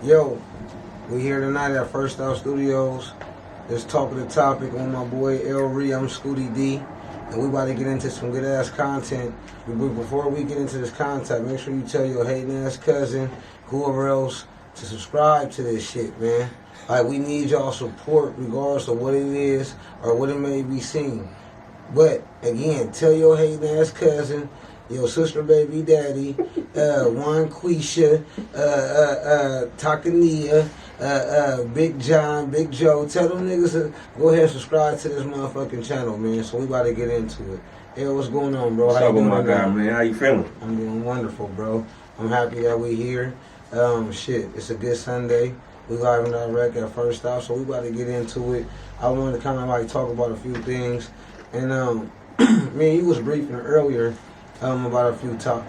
Yo, we here tonight at First Out Studios. Just talking the topic on my boy Dree. I'm ScootyD, and we about to get into some good ass content. But before we get into this content, make sure you tell your hating ass cousin, whoever else, to subscribe to this shit, man. Like, we need y'all support regardless of what it is or what it may be seen. But again, tell your hating ass cousin, your sister, baby daddy, Juan Quisha, Takania, Big John, Big Joe. Tell them niggas to go ahead and subscribe to this motherfucking channel, man. So we about to get into it. Hey, what's going on, bro? What's up with my guy, man? How you feeling? I'm doing wonderful, bro. I'm happy that we here. Shit, it's a good Sunday. We live and direct at First Off, so we about to get into it. I wanted to kind of like talk about a few things, and me and you was briefing earlier about a few topics,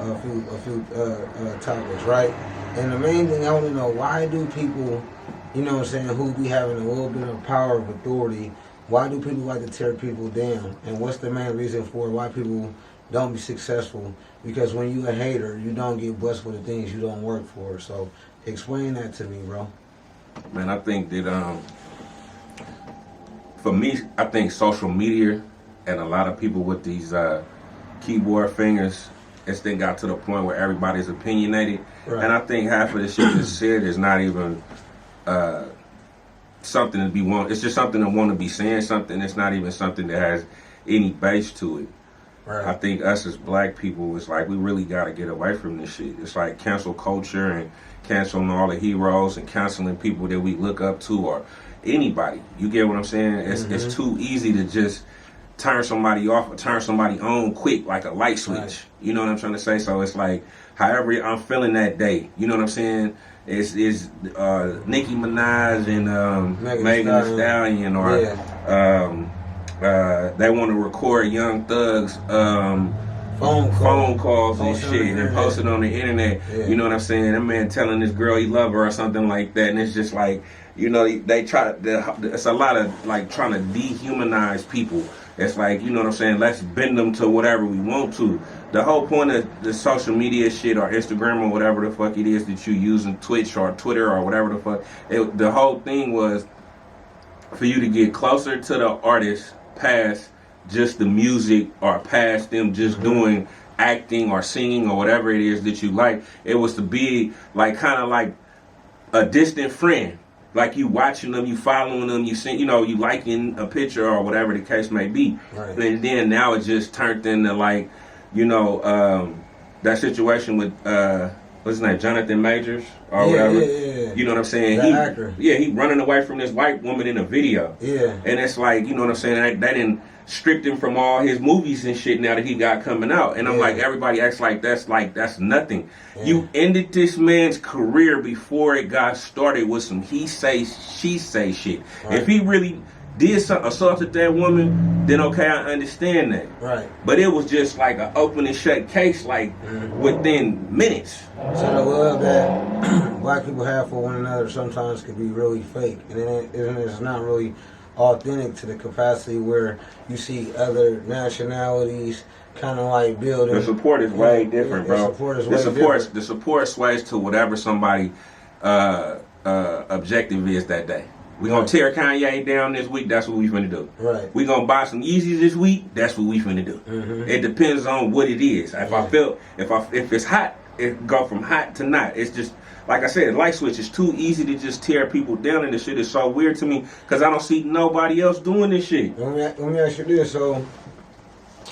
right? And the main thing I want to know, why do people, you know what I'm saying, who be having a little bit of power of authority, why do people like to tear people down? And what's the main reason for why people don't be successful? Because when you a hater, you don't get blessed for the things you don't work for. So explain that to me, bro. Man, I think that, for me, I think social media and a lot of people with these keyboard fingers, it's then got to the point where everybody's opinionated. Right. And I think half of the shit that's said is not even something to be want. It's just something to want to be saying something. It's not even something that has any base to it. Right. I think us as black people, it's like we really got to get away from this shit. It's like cancel culture and canceling all the heroes and canceling people that we look up to or anybody. You get what I'm saying? It's too easy to just turn somebody off or turn somebody on quick like a light switch. Right. You know what I'm trying to say? So it's like however I'm feeling that day. You know what I'm saying? It's Nicki Minaj and Megan Thee Stallion or they want to record Young Thug's phone calls and shit and post it on the internet. Yeah. You know what I'm saying? That man telling this girl he love her or something like that, and it's just like, you know, they try. It's a lot of like trying to dehumanize people. It's like, you know what I'm saying? Let's bend them to whatever we want to. The whole point of the social media shit or Instagram or whatever the fuck it is that you using, Twitch or Twitter or whatever the fuck, the whole thing was for you to get closer to the artist past just the music or past them just doing acting or singing or whatever it is that you like. It was to be like kind of like a distant friend. Like you watching them, you following them, you see, you know, you liking a picture or whatever the case may be. Right. And then now it just turned into like, you know, that situation with what's his name, Jonathan Majors or whatever. Yeah. You know what I'm saying? The actor. Yeah, he running away from this white woman in a video. Yeah. And it's like, you know what I'm saying? They didn't stripped him from all his movies and shit now that he got coming out. And I'm like, everybody acts like that's nothing. Yeah. You ended this man's career before it got started with some he say, she say shit. Right. If he really did assaulted that woman, then okay, I understand that. Right. But it was just like an open and shut case, like within minutes. So the love that black people have for one another sometimes can be really fake, and it's not really authentic to the capacity where you see other nationalities kind of like building. The support is way different, bro. The support sways to whatever somebody objective is that day. We gonna tear Kanye down this week. That's what we finna do. Right. We gonna buy some Yeezys this week. That's what we finna do. It depends on what it is. If it's hot, it go from hot to not. It's just like I said, light switch is too easy to just tear people down, and this shit is so weird to me because I don't see nobody else doing this shit. Let me ask you this. So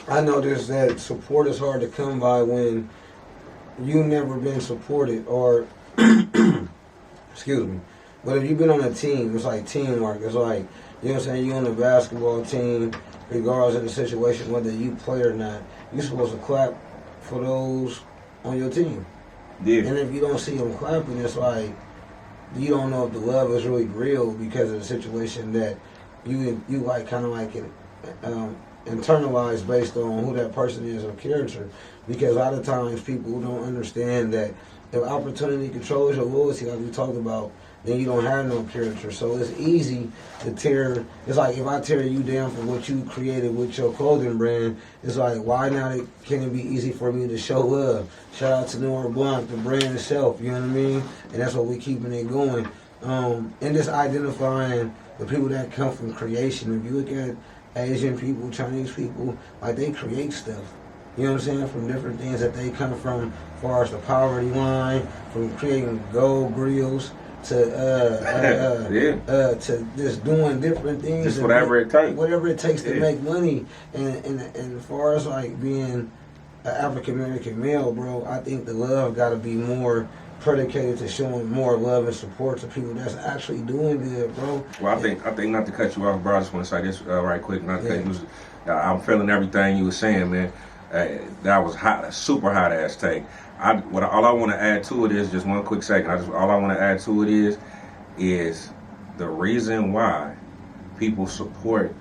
I noticed that support is hard to come by when you never been supported, or excuse me. But if you've been on a team, it's like teamwork. It's like, you know what I'm saying, you on a basketball team, regardless of the situation, whether you play or not, you're supposed to clap for those on your team. Yeah. And if you don't see them clapping, it's like you don't know if the love is really real because of the situation that you like kind of like it internalized based on who that person is or character. Because a lot of times people don't understand that if opportunity controls your loyalty, like we talked about, then you don't have no character. So it's easy to tear. It's like if I tear you down for what you created with your clothing brand, it's like why not? Can it be easy for me to show love? Shout out to Noir Blanc, the brand itself. You know what I mean? And that's what we keeping it going. And just identifying the people that come from creation. If you look at Asian people, Chinese people, like they create stuff. You know what I'm saying? From different things that they come from, as far as the poverty line, from creating gold grills to to just doing different things. Just whatever it takes. Whatever it takes to make money. And as far as like being an African American male, bro, I think the love got to be more predicated to showing more love and support to people that's actually doing good, bro. Well, I think not to cut you off, bro. I just want to say this right quick. Not to cut you. I'm feeling everything you were saying, man. That was hot, a super hot ass take. All I want to add to it is just one quick second. All I want to add to it is the reason why people support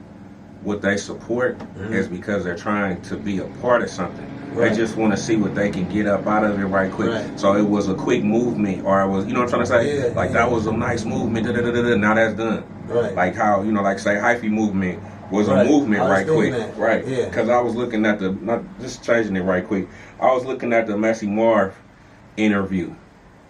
what they support is because they're trying to be a part of something. Right. They just want to see what they can get up out of it right quick. Right. So it was a quick movement, or it was, you know what I'm trying to say? Yeah, that was a nice movement. Now that's done. Right. Like how, like say hyphy movement was a movement right quick. That. Right. Yeah. Because I was looking at just changing it right quick. I was looking at the Messy Marv interview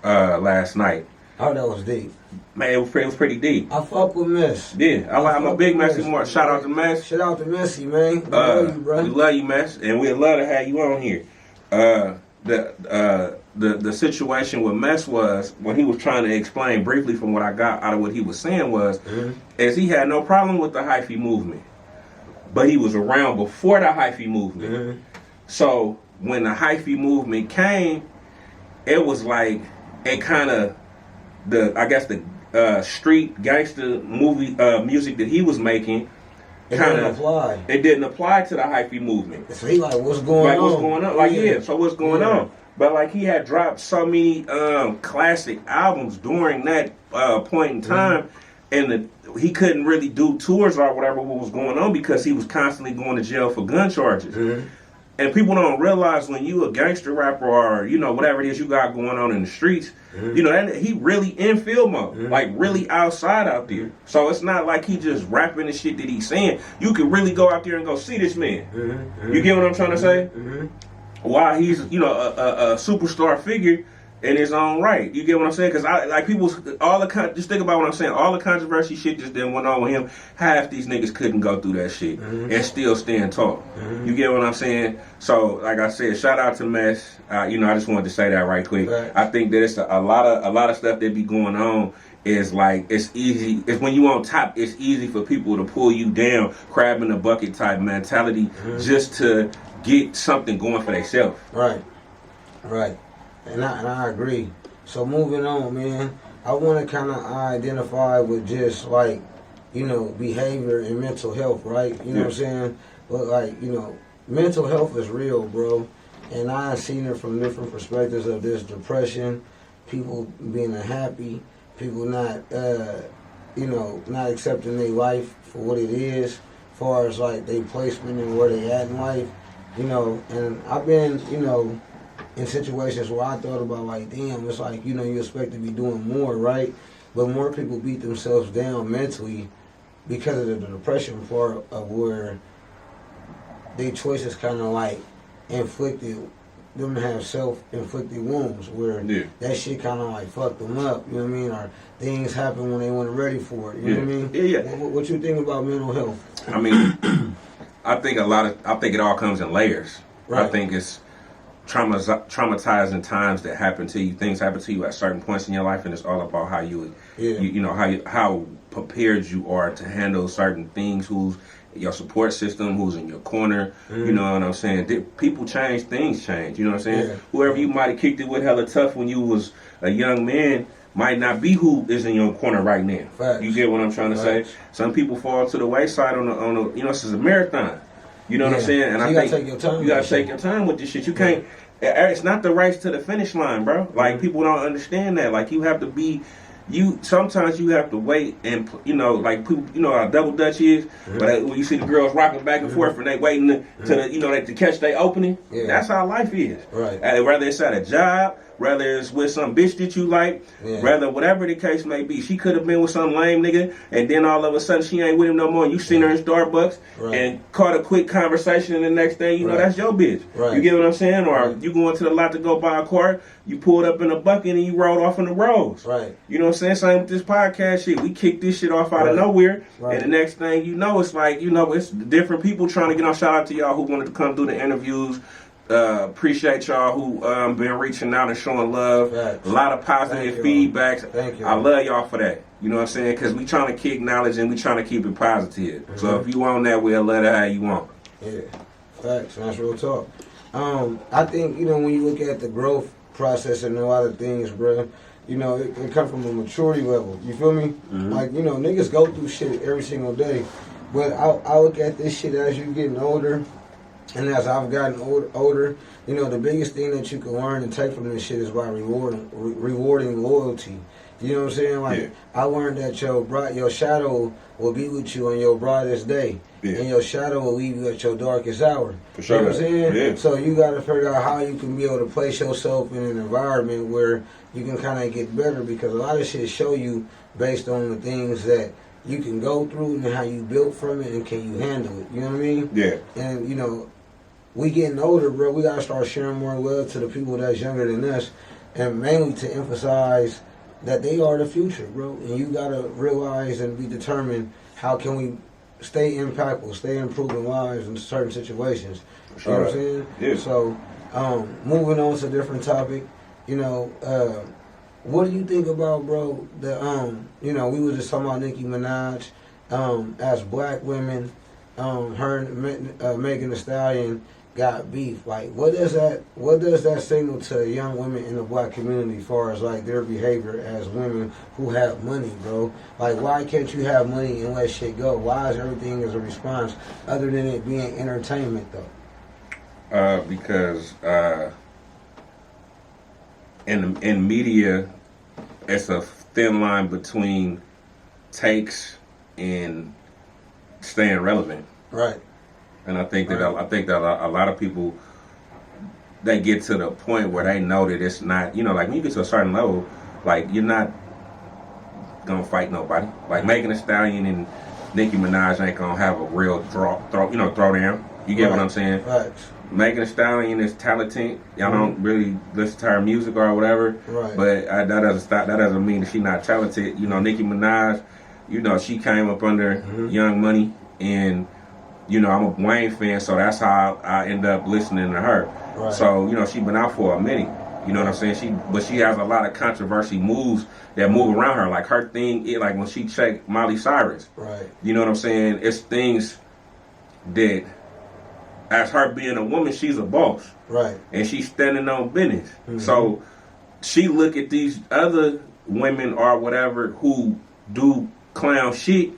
last night. Oh, that was deep. Man, it was pretty deep. I fuck with Mess. Yeah, I'm a big Messy Marv. Shout out to Mess. Shout out to Messy, man. We love you, bro. We love you, Mess, and we'd love to have you on here. The situation with Mess was, when he was trying to explain briefly from what I got out of what he was saying was, is he had no problem with the hyphy movement, but he was around before the hyphy movement. So when the hyphy movement came, it was like it kind of the street gangster movie music that he was making. It didn't apply. It didn't apply to the hyphy movement. So he like, what's going on? What's going on? Like, so what's going on? But like he had dropped so many classic albums during that point in time, and he couldn't really do tours or whatever what was going on because he was constantly going to jail for gun charges. And people don't realize when you a gangster rapper or, whatever it is you got going on in the streets, he really in field mode, like really outside out there. So it's not like he just rapping the shit that he's saying. You can really go out there and go see this man. You get what I'm trying to say? Why he's, a superstar figure in his own right. You get what I'm saying? Because just think about what I'm saying. All the controversy shit just then went on with him. Half these niggas couldn't go through that shit and still stand tall. You get what I'm saying? So, like I said, shout out to Mess. I just wanted to say that right quick. Right. I think that it's a lot of stuff that be going on. Is like it's easy. It's when you on top. It's easy for people to pull you down, crab in the bucket type mentality, just to get something going for themselves. Right. And I agree. So moving on, man, I want to kind of identify with just like, behavior and mental health, right? You know what I'm saying? But like, mental health is real, bro. And I've seen it from different perspectives of this depression, people being unhappy, people not, not accepting their life for what it is, as far as like their placement and where they at in life, And I've been, in situations where I thought about like, damn, it's like, you expect to be doing more, right? But more people beat themselves down mentally because of the depression part of where their choices kind of like inflicted them to have self-inflicted wounds where that shit kind of like fucked them up, you know what I mean? Or things happen when they weren't ready for it, you know what I mean? Yeah. What you think about mental health? I mean, I think it all comes in layers. Right. I think it's traumatizing times that happen to you. Things happen to you at certain points in your life, and it's all about how how prepared you are to handle certain things. Who's your support system? Who's in your corner? You know what I'm saying? People change, things change. You know what I'm saying? Whoever you might have kicked it with hella tough when you was a young man might not be who is in your corner right now. Facts. You get what I'm trying to say? Some people fall to the wayside on the this is a marathon. You know what I'm saying? And so you gotta take your time with this shit. You can't. It's not the race to the finish line, bro. Like people don't understand that. Like you have to be. Sometimes you have to wait and like people, how double dutch is. But when you see the girls rocking back and forth and they waiting to catch their opening. That's how life is. Right. Whether it's at a job, whether it's with some bitch that you like, whether whatever the case may be. She could have been with some lame nigga, and then all of a sudden she ain't with him no more, and you seen her in Starbucks and caught a quick conversation, and the next thing you know, that's your bitch. You get what I'm saying? Or you going to the lot to go buy a car, you pulled up in a bucket and you rolled off in the roads. You know what I'm saying? Same with this podcast shit. We kicked this shit off out of nowhere, and the next thing you know, it's like, you know, it's different people trying to get on. Shout out to y'all who wanted to come do the interviews. Appreciate y'all who been reaching out and showing love. A lot of positive feedbacks. I love y'all for that. You know what I'm saying? Because we trying to kick knowledge and we trying to keep it positive. So if you want that, we'll let it how you want. Facts. That's real talk. I think, you know, when you look at the growth process and a lot of things, bro, you know, it comes from a maturity level. You feel me? Like, you know, niggas go through shit every single day. But I look at this shit as you getting older. And as I've gotten older, you know, the biggest thing that you can learn and take from this shit is by rewarding loyalty. You know what I'm saying? Like, I learned that your shadow will be with you on your brightest day. And your shadow will leave you at your darkest hour. For sure. You know what I'm saying? So you got to figure out how you can be able to place yourself in an environment where you can kind of get better, because a lot of shit show you based on the things that you can go through and how you built from it and can you handle it. You know what I mean? And, you know, we getting older, bro. We got to start sharing more love to the people that's younger than us, and mainly to emphasize that they are the future, bro. And you got to realize and be determined how can we stay impactful, stay improving lives in certain situations. You know what I'm saying? So, moving on to a different topic, you know, what do you think about, bro, the, you know, we were just talking about Nicki Minaj, as black women, her and Megan Thee Stallion got beef. Like, what does that signal to young women in the black community as far as, like, their behavior as women who have money, bro? Like, why can't you have money and let shit go? Why is everything as a response other than it being entertainment, though? Because in media, it's a thin line between takes and staying relevant. And I think that a lot of people, they get to the point where they know that it's not, you know, like when you get to a certain level, like you're not gonna fight nobody. Like Megan Thee Stallion and Nicki Minaj ain't gonna have a real throw down. You get what I'm saying? Megan Thee Stallion is talented. Y'all don't really listen to her music or whatever. But that doesn't mean that she's not talented. You know, Nicki Minaj, you know, she came up under Young Money, and you know, I'm a Wayne fan, so that's how I end up listening to her. So, you know, she been out for a minute. You know what I'm saying? But she has a lot of controversy moves that move around her. Like her thing, like when she checked Miley Cyrus. You know what I'm saying? It's things that, as her being a woman, she's a boss. And she's standing on business. So she look at these other women or whatever who do clown shit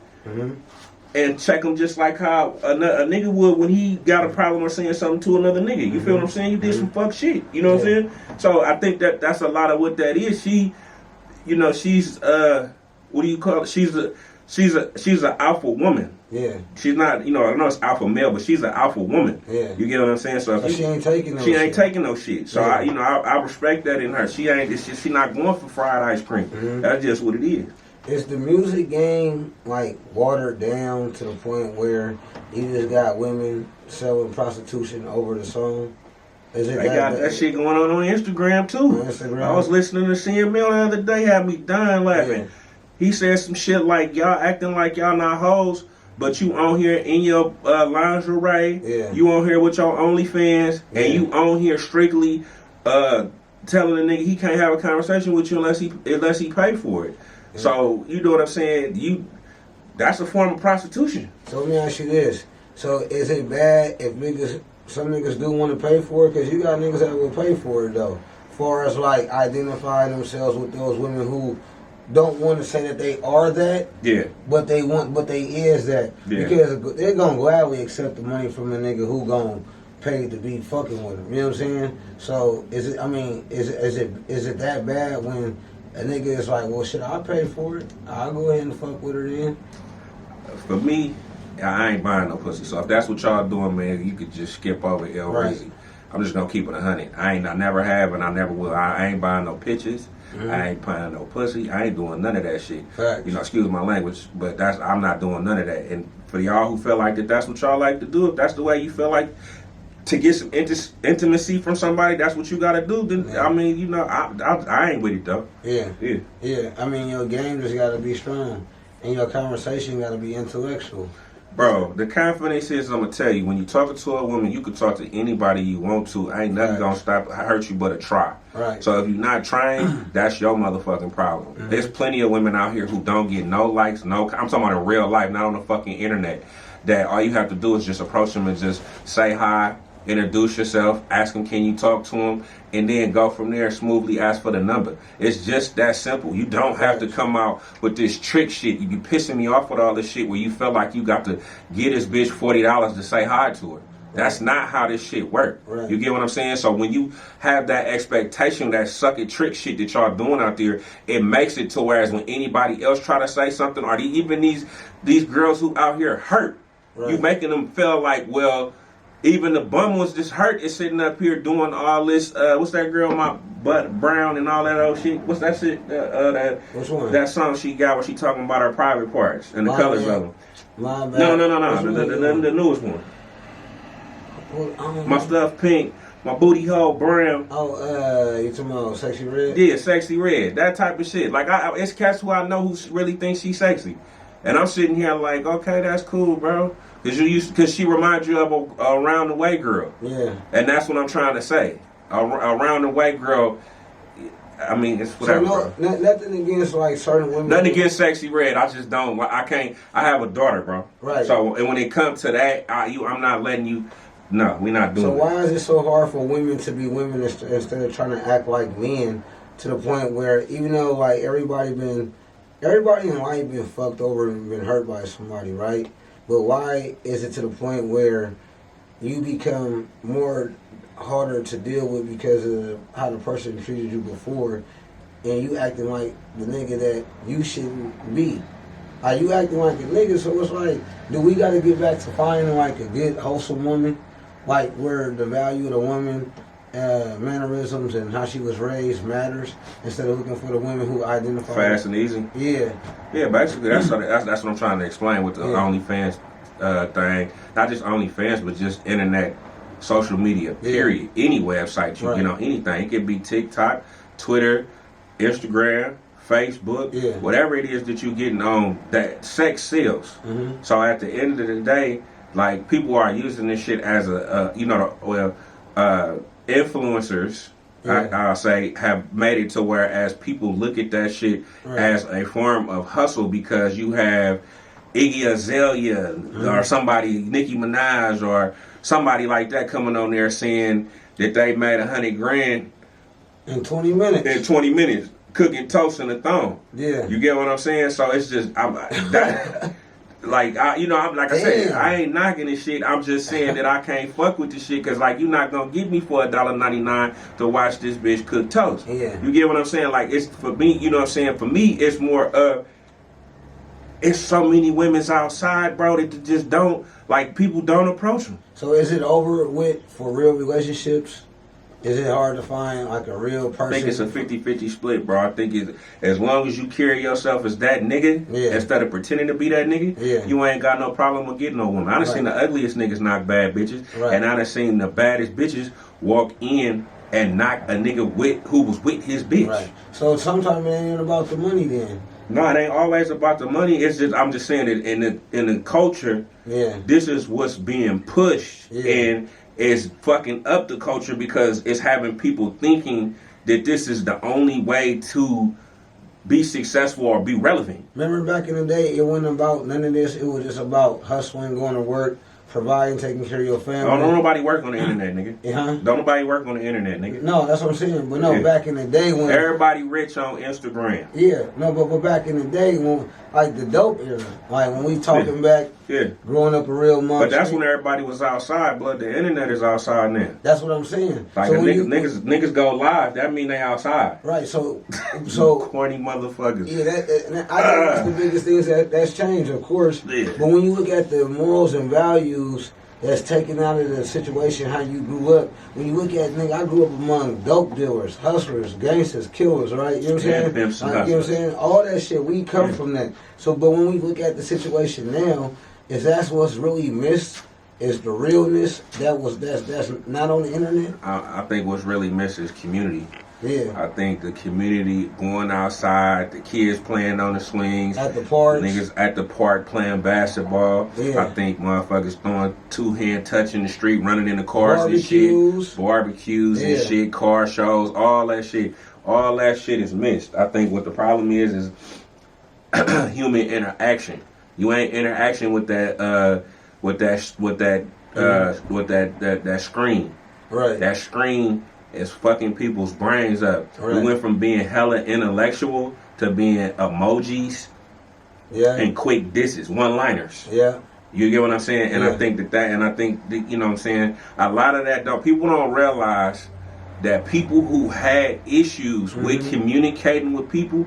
and check them just like how a nigga would when he got a problem or saying something to another nigga. You feel what I'm saying? You did some fuck shit. You know what I'm saying? So I think that's a lot of what that is. She, you know, she's what do you call it? She's an alpha woman. She's not, you know, I know it's alpha male, but she's an alpha woman. You get what I'm saying? So she ain't taking no shit. So I respect that in her. She not going for fried ice cream. That's just what it is. Is the music game like watered down to the point where you just got women selling prostitution over the song? Is it that shit going on Instagram too? I was listening to CML the other day, had me dying laughing. He said some shit like, y'all acting like y'all not hoes, but you on here in your lingerie, you on here with your OnlyFans, and you on here strictly telling the nigga he can't have a conversation with you unless he pay for it. So, you know what I'm saying? That's a form of prostitution. So let me ask you this. So is it bad if some niggas do want to pay for it? Because you got niggas that will pay for it, though. As far as, like, identifying themselves with those women who don't want to say that they are that, but they is that. Because they're going to gladly accept the money from a nigga who going to pay to be fucking with them. You know what I'm saying? So, is it that bad when a nigga is like, well, shit, I'll pay for it. I'll go ahead and fuck with her then. For me, I ain't buying no pussy. So if that's what y'all doing, man, you could just skip over El Rizzi. I'm just gonna keep it 100. I never have, and I never will. I ain't buying no pictures. I ain't buying no pussy. I ain't doing none of that shit. Facts. You know, excuse my language, but I'm not doing none of that. And for y'all who feel like that's what y'all like to do, if that's the way you feel like to get some intimacy from somebody, that's what you gotta do. Then I mean, you know, I ain't with it though. Yeah. I mean, your game just gotta be strong, and your conversation gotta be intellectual. Bro, the confidence is, I'm gonna tell you, when you talking to a woman, you can talk to anybody you want to. Ain't nothing gonna hurt you but a try. Right. So if you're not trying, that's your motherfucking problem. There's plenty of women out here who don't get no likes, I'm talking about in real life, not on the fucking internet, that all you have to do is just approach them and just say hi, introduce yourself, ask them can you talk to them, and then go from there, smoothly ask for the number. It's just that simple. You don't have to come out with this trick shit. You be pissing me off with all this shit where you feel like you got to get this bitch $40 to say hi to her. That's not how this shit work. Right. You get what I'm saying? So when you have that expectation, that suck it trick shit that y'all doing out there, it makes it to whereas when anybody else try to say something, or even these girls who out here hurt, you making them feel like, well, even the bum was just hurt is sitting up here doing all this. What's that girl, my butt brown and all that old shit? What's that shit? Which one? That song she got where she talking about her private parts and the colors of them. My bad. No. The newest one. My stuff pink, my booty hole brown. Oh, you talking about Sexy Red? Yeah, Sexy Red. That type of shit. Like, it's cats who I know who really think she's sexy. And I'm sitting here like, okay, that's cool, bro. Because she reminds you of a round the way girl. Yeah. And that's what I'm trying to say. A round the way girl, I mean, it's whatever. So nothing against like certain women. Nothing against Sexy Red. I just don't. I can't. I have a daughter, bro. Right. So, and when it comes to that, I'm not letting you. No, we're not doing. So why is it so hard for women to be women instead of trying to act like men, to the point where even though like everybody in life been fucked over and been hurt by somebody, right? But why is it to the point where you become more harder to deal with because of how the person treated you before, and you acting like the nigga that you shouldn't be? Are you acting like a nigga? So it's like, do we got to get back to finding like a good, wholesome woman, like where the value of the woman, mannerisms and how she was raised matters, instead of looking for the women who identify fast and easy? Yeah. Yeah, basically that's what I'm trying to explain with the OnlyFans thing. Not just OnlyFans, but just internet, social media, period. Any website you get on, anything. It could be TikTok, Twitter, Instagram, Facebook, whatever it is that you're getting on, that sex sells. So at the end of the day, like, people are using this shit as influencers, I'll say, have made it to where as people look at that shit as a form of hustle, because you have Iggy Azalea or somebody, Nicki Minaj or somebody like that coming on there saying that they made $100,000 in 20 minutes. In 20 minutes, cooking toast in a thong. Yeah. You get what I'm saying? So it's just, like I said, I ain't knocking this shit. I'm just saying that I can't fuck with this shit, because like, you're not gonna get me for $1.99 to watch this bitch cook toast. Yeah. You get what I'm saying? Like, it's for me. You know what I'm saying? For me, it's more of. It's so many women's outside, bro, that just don't, like, people don't approach them. So is it over with for real relationships? Is it hard to find like a real person? I think it's a 50-50 split, bro. I think as long as you carry yourself as that nigga, instead of pretending to be that nigga, you ain't got no problem with getting no woman. I done seen the ugliest niggas knock bad bitches, and I done seen the baddest bitches walk in and knock a nigga who was with his bitch. Right. So sometimes it ain't about the money then. No, it ain't always about the money. It's just, I'm just saying that in the culture, this is what's being pushed, and it's fucking up the culture, because it's having people thinking that this is the only way to be successful or be relevant. Remember back in the day, it wasn't about none of this. It was just about hustling, going to work, providing, taking care of your family. Don't nobody work on the internet, nigga. Don't nobody work on the internet, nigga. No, that's what I'm saying. But no, back in the day when everybody rich on Instagram. Yeah, no, but back in the day when, like, the dope era, like when we talking back, growing up a real month. But that's when everybody was outside, blood. The internet is outside now. That's what I'm saying. Like, so niggas go live, that mean they outside. Right. So corny motherfuckers. Yeah, I think that's the biggest thing that's changed, of course. Yeah. But when you look at the morals and values that's taken out of the situation how you grew up. When you look at, nigga, I grew up among dope dealers, hustlers, gangsters, killers, right? You know what I'm saying? You know what I'm saying? All that shit, we come from that. So, but when we look at the situation now, is that's what's really missed? Is the realness that's not on the internet? I think what's really missed is community. Yeah. I think the community going outside, the kids playing on the swings, at the parks, niggas at the park playing basketball. Yeah. I think motherfuckers throwing two-hand touch in the street, running in the cars and shit, barbecues and shit, car shows, all that shit. All that shit is missed. I think what the problem is human interaction. You ain't interaction with that that screen. Right. That screen is fucking people's brains up. Right. We went from being hella intellectual to being emojis and quick disses, one-liners. Yeah. You get what I'm saying? And I think you know what I'm saying, a lot of that though, people don't realize that people who had issues with communicating with people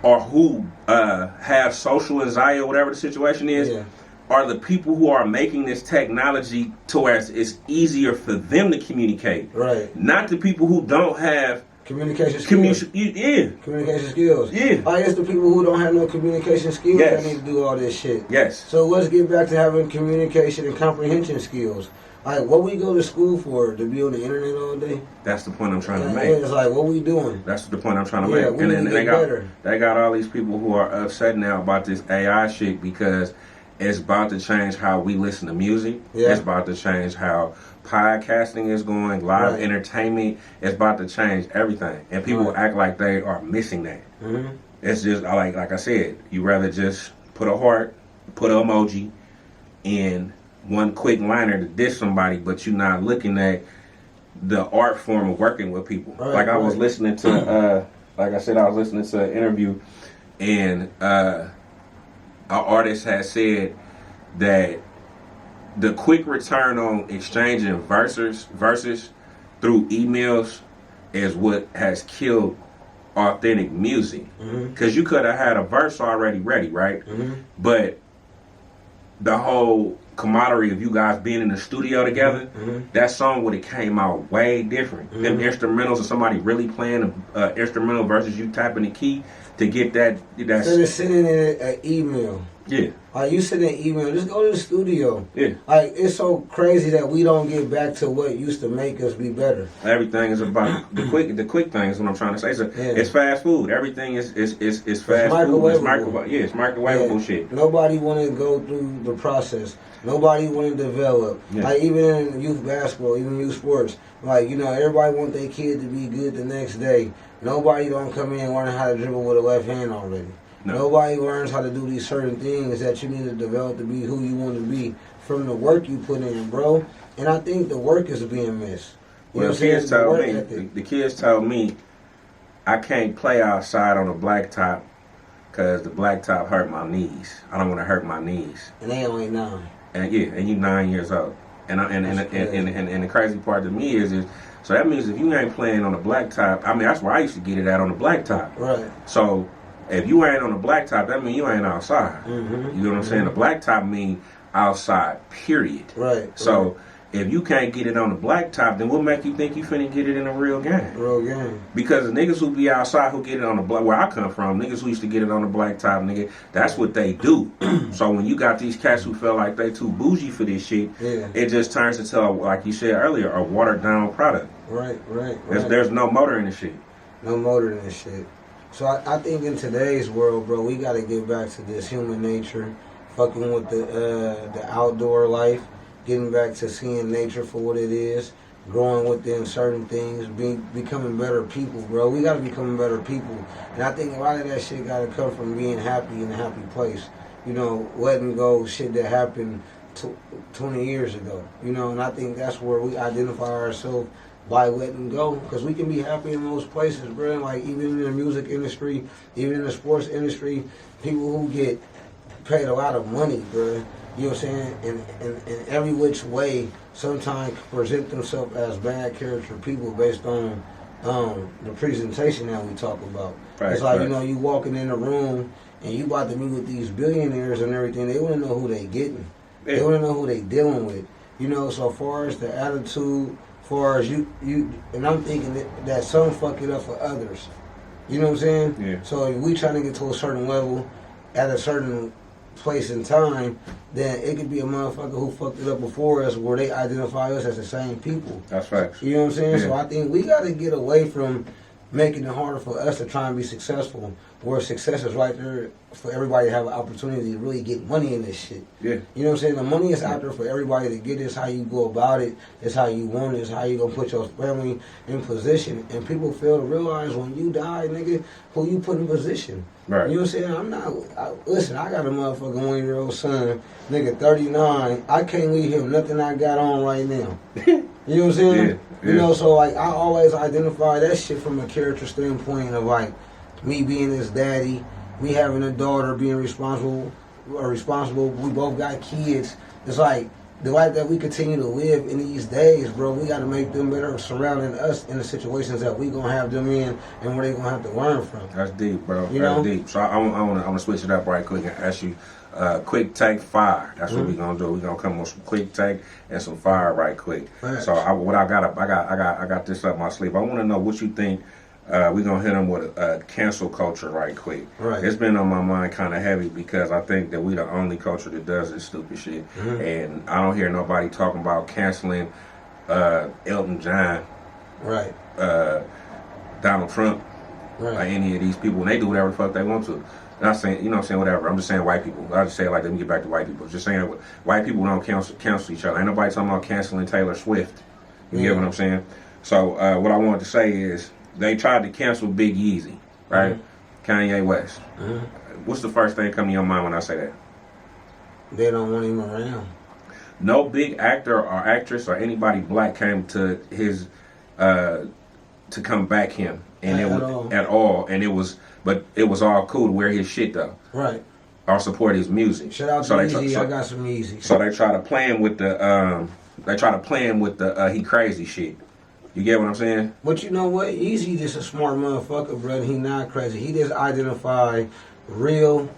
or who have social anxiety or whatever the situation is, are the people who are making this technology to where it's easier for them to communicate. Right. Not the people who don't have communication skills. Communication skills. Yeah. I guess the people who don't have no communication skills that need to do all this shit. Yes. So let's get back to having communication and comprehension skills. Like, what we go to school for? To be on the internet all day? That's the point I'm trying to make. It's like, what we doing? That's the point I'm trying to make. And then they got all these people who are upset now about this AI shit because it's about to change how we listen to music. Yeah. It's about to change how podcasting is going, live entertainment. It's about to change everything. And people act like they are missing that. Mm-hmm. It's just, like I said, you rather just put a heart, put an emoji, and one quick liner to diss somebody, but you're not looking at the art form of working with people. I was listening to, like I said, I was listening to an interview, and an artist had said that the quick return on exchanging verses through emails is what has killed authentic music. Because you could have had a verse already ready, right? But the whole camaraderie of you guys being in the studio together, that song would have came out way different. Them instrumentals of somebody really playing an instrumental versus you tapping the key to get that. Instead of sending in an email. Yeah. Like, you send an email, just go to the studio. Yeah. Like, it's so crazy that we don't get back to what used to make us be better. Everything is about the quick things. What I'm trying to say, so it's fast food. Everything is fast food. It's microwavable. Yeah, it's microwavable shit. Nobody want to go through the process. Nobody want to develop. Yeah. Like, even in youth basketball, even youth sports, like, you know, everybody want their kid to be good the next day. Nobody don't come in and learn how to dribble with a left hand already. No. Nobody learns how to do these certain things that you need to develop to be who you want to be from the work you put in, bro. And I think the work is being missed. The kids told me I can't play outside on a blacktop because the blacktop hurt my knees. I don't want to hurt my knees. And they only 9. And you 9 years old. And the crazy part to me is so that means if you ain't playing on a blacktop, I mean, that's where I used to get it at, on the blacktop. Right. So if you ain't on the blacktop, that means you ain't outside. You know what I'm saying? The blacktop means outside, period. Right. So if you can't get it on the blacktop, then what make you think you finna get it in a real game? Real game. Because the niggas who be outside who get it on the black, where I come from, niggas who used to get it on the blacktop, nigga, that's what they do. So when you got these cats who feel like they too bougie for this shit, it just turns into, like you said earlier, a watered down product. Right. There's no motor in the shit. No motor in this shit. So I think in today's world, bro, we got to get back to this human nature, fucking with the outdoor life, getting back to seeing nature for what it is, growing within certain things, becoming better people, bro. We got to become better people. And I think a lot of that shit got to come from being happy in a happy place. You know, letting go shit that happened 20 years ago. You know, and I think that's where we identify ourselves by letting go, because we can be happy in most places, bro. Like, even in the music industry, even in the sports industry, people who get paid a lot of money, bro, you know what I'm saying, in every which way, sometimes present themselves as bad character people based on the presentation that we talk about. Right, it's like, you know, you walking in a room and you about to meet with these billionaires and everything, they want to know who they getting. They want to know who they dealing with. You know, so far as the attitude, far as you, and I'm thinking that some fuck it up for others. You know what I'm saying? Yeah. So if we trying to get to a certain level at a certain place in time, then it could be a motherfucker who fucked it up before us where they identify us as the same people. That's facts. You know what I'm saying? Yeah. So I think we got to get away from making it harder for us to try and be successful, where success is right there for everybody to have an opportunity to really get money in this shit. Yeah. You know what I'm saying? The money is out there for everybody to get. It's how you go about it. It's how you want it. It's how you gonna put your family in position. And people fail to realize when you die, nigga, who you put in position. Right. You know what I'm saying? Listen, I got a motherfucking 1-year-old son, nigga, 39. I can't leave him nothing I got on right now. You know what I'm saying? Yeah. You know, so like I always identify that shit from a character standpoint of like me being his daddy, me having a daughter, being responsible. We both got kids. It's like the life that we continue to live in these days, bro. We got to make them better surrounding us in the situations that we gonna have them in and where they gonna have to learn from. That's deep, bro. You That's know? deep. So I want to switch it up right quick and ask you, quick take fire. That's what we gonna do. We gonna come with some quick take and some fire right quick. Facts. So I got this up my sleeve. I want to know what you think. We gonna hit them with cancel culture right quick. Right. It's been on my mind kind of heavy because I think that we the only culture that does this stupid shit, and I don't hear nobody talking about canceling Elton John, Right. Donald Trump, Right. or any of these people, and they do whatever the fuck they want to. Not saying, you know what I'm saying, whatever. I'm just saying white people. I just say it like, let me get back to white people. Just saying white people don't cancel each other. Ain't nobody talking about canceling Taylor Swift. You get what I'm saying? So what I wanted to say is they tried to cancel Big Yeezy, right? Kanye West. What's the first thing come to your mind when I say that? They don't want him around. No big actor or actress or anybody black came to his to come back him, and at all, and it was all cool to wear his shit though, Right. or support his music. Shout out to Easy. I got some Easy. So they try to play him with the he crazy shit. You get what I'm saying? But you know what? Easy just a smart motherfucker, brother. He not crazy. He just identify real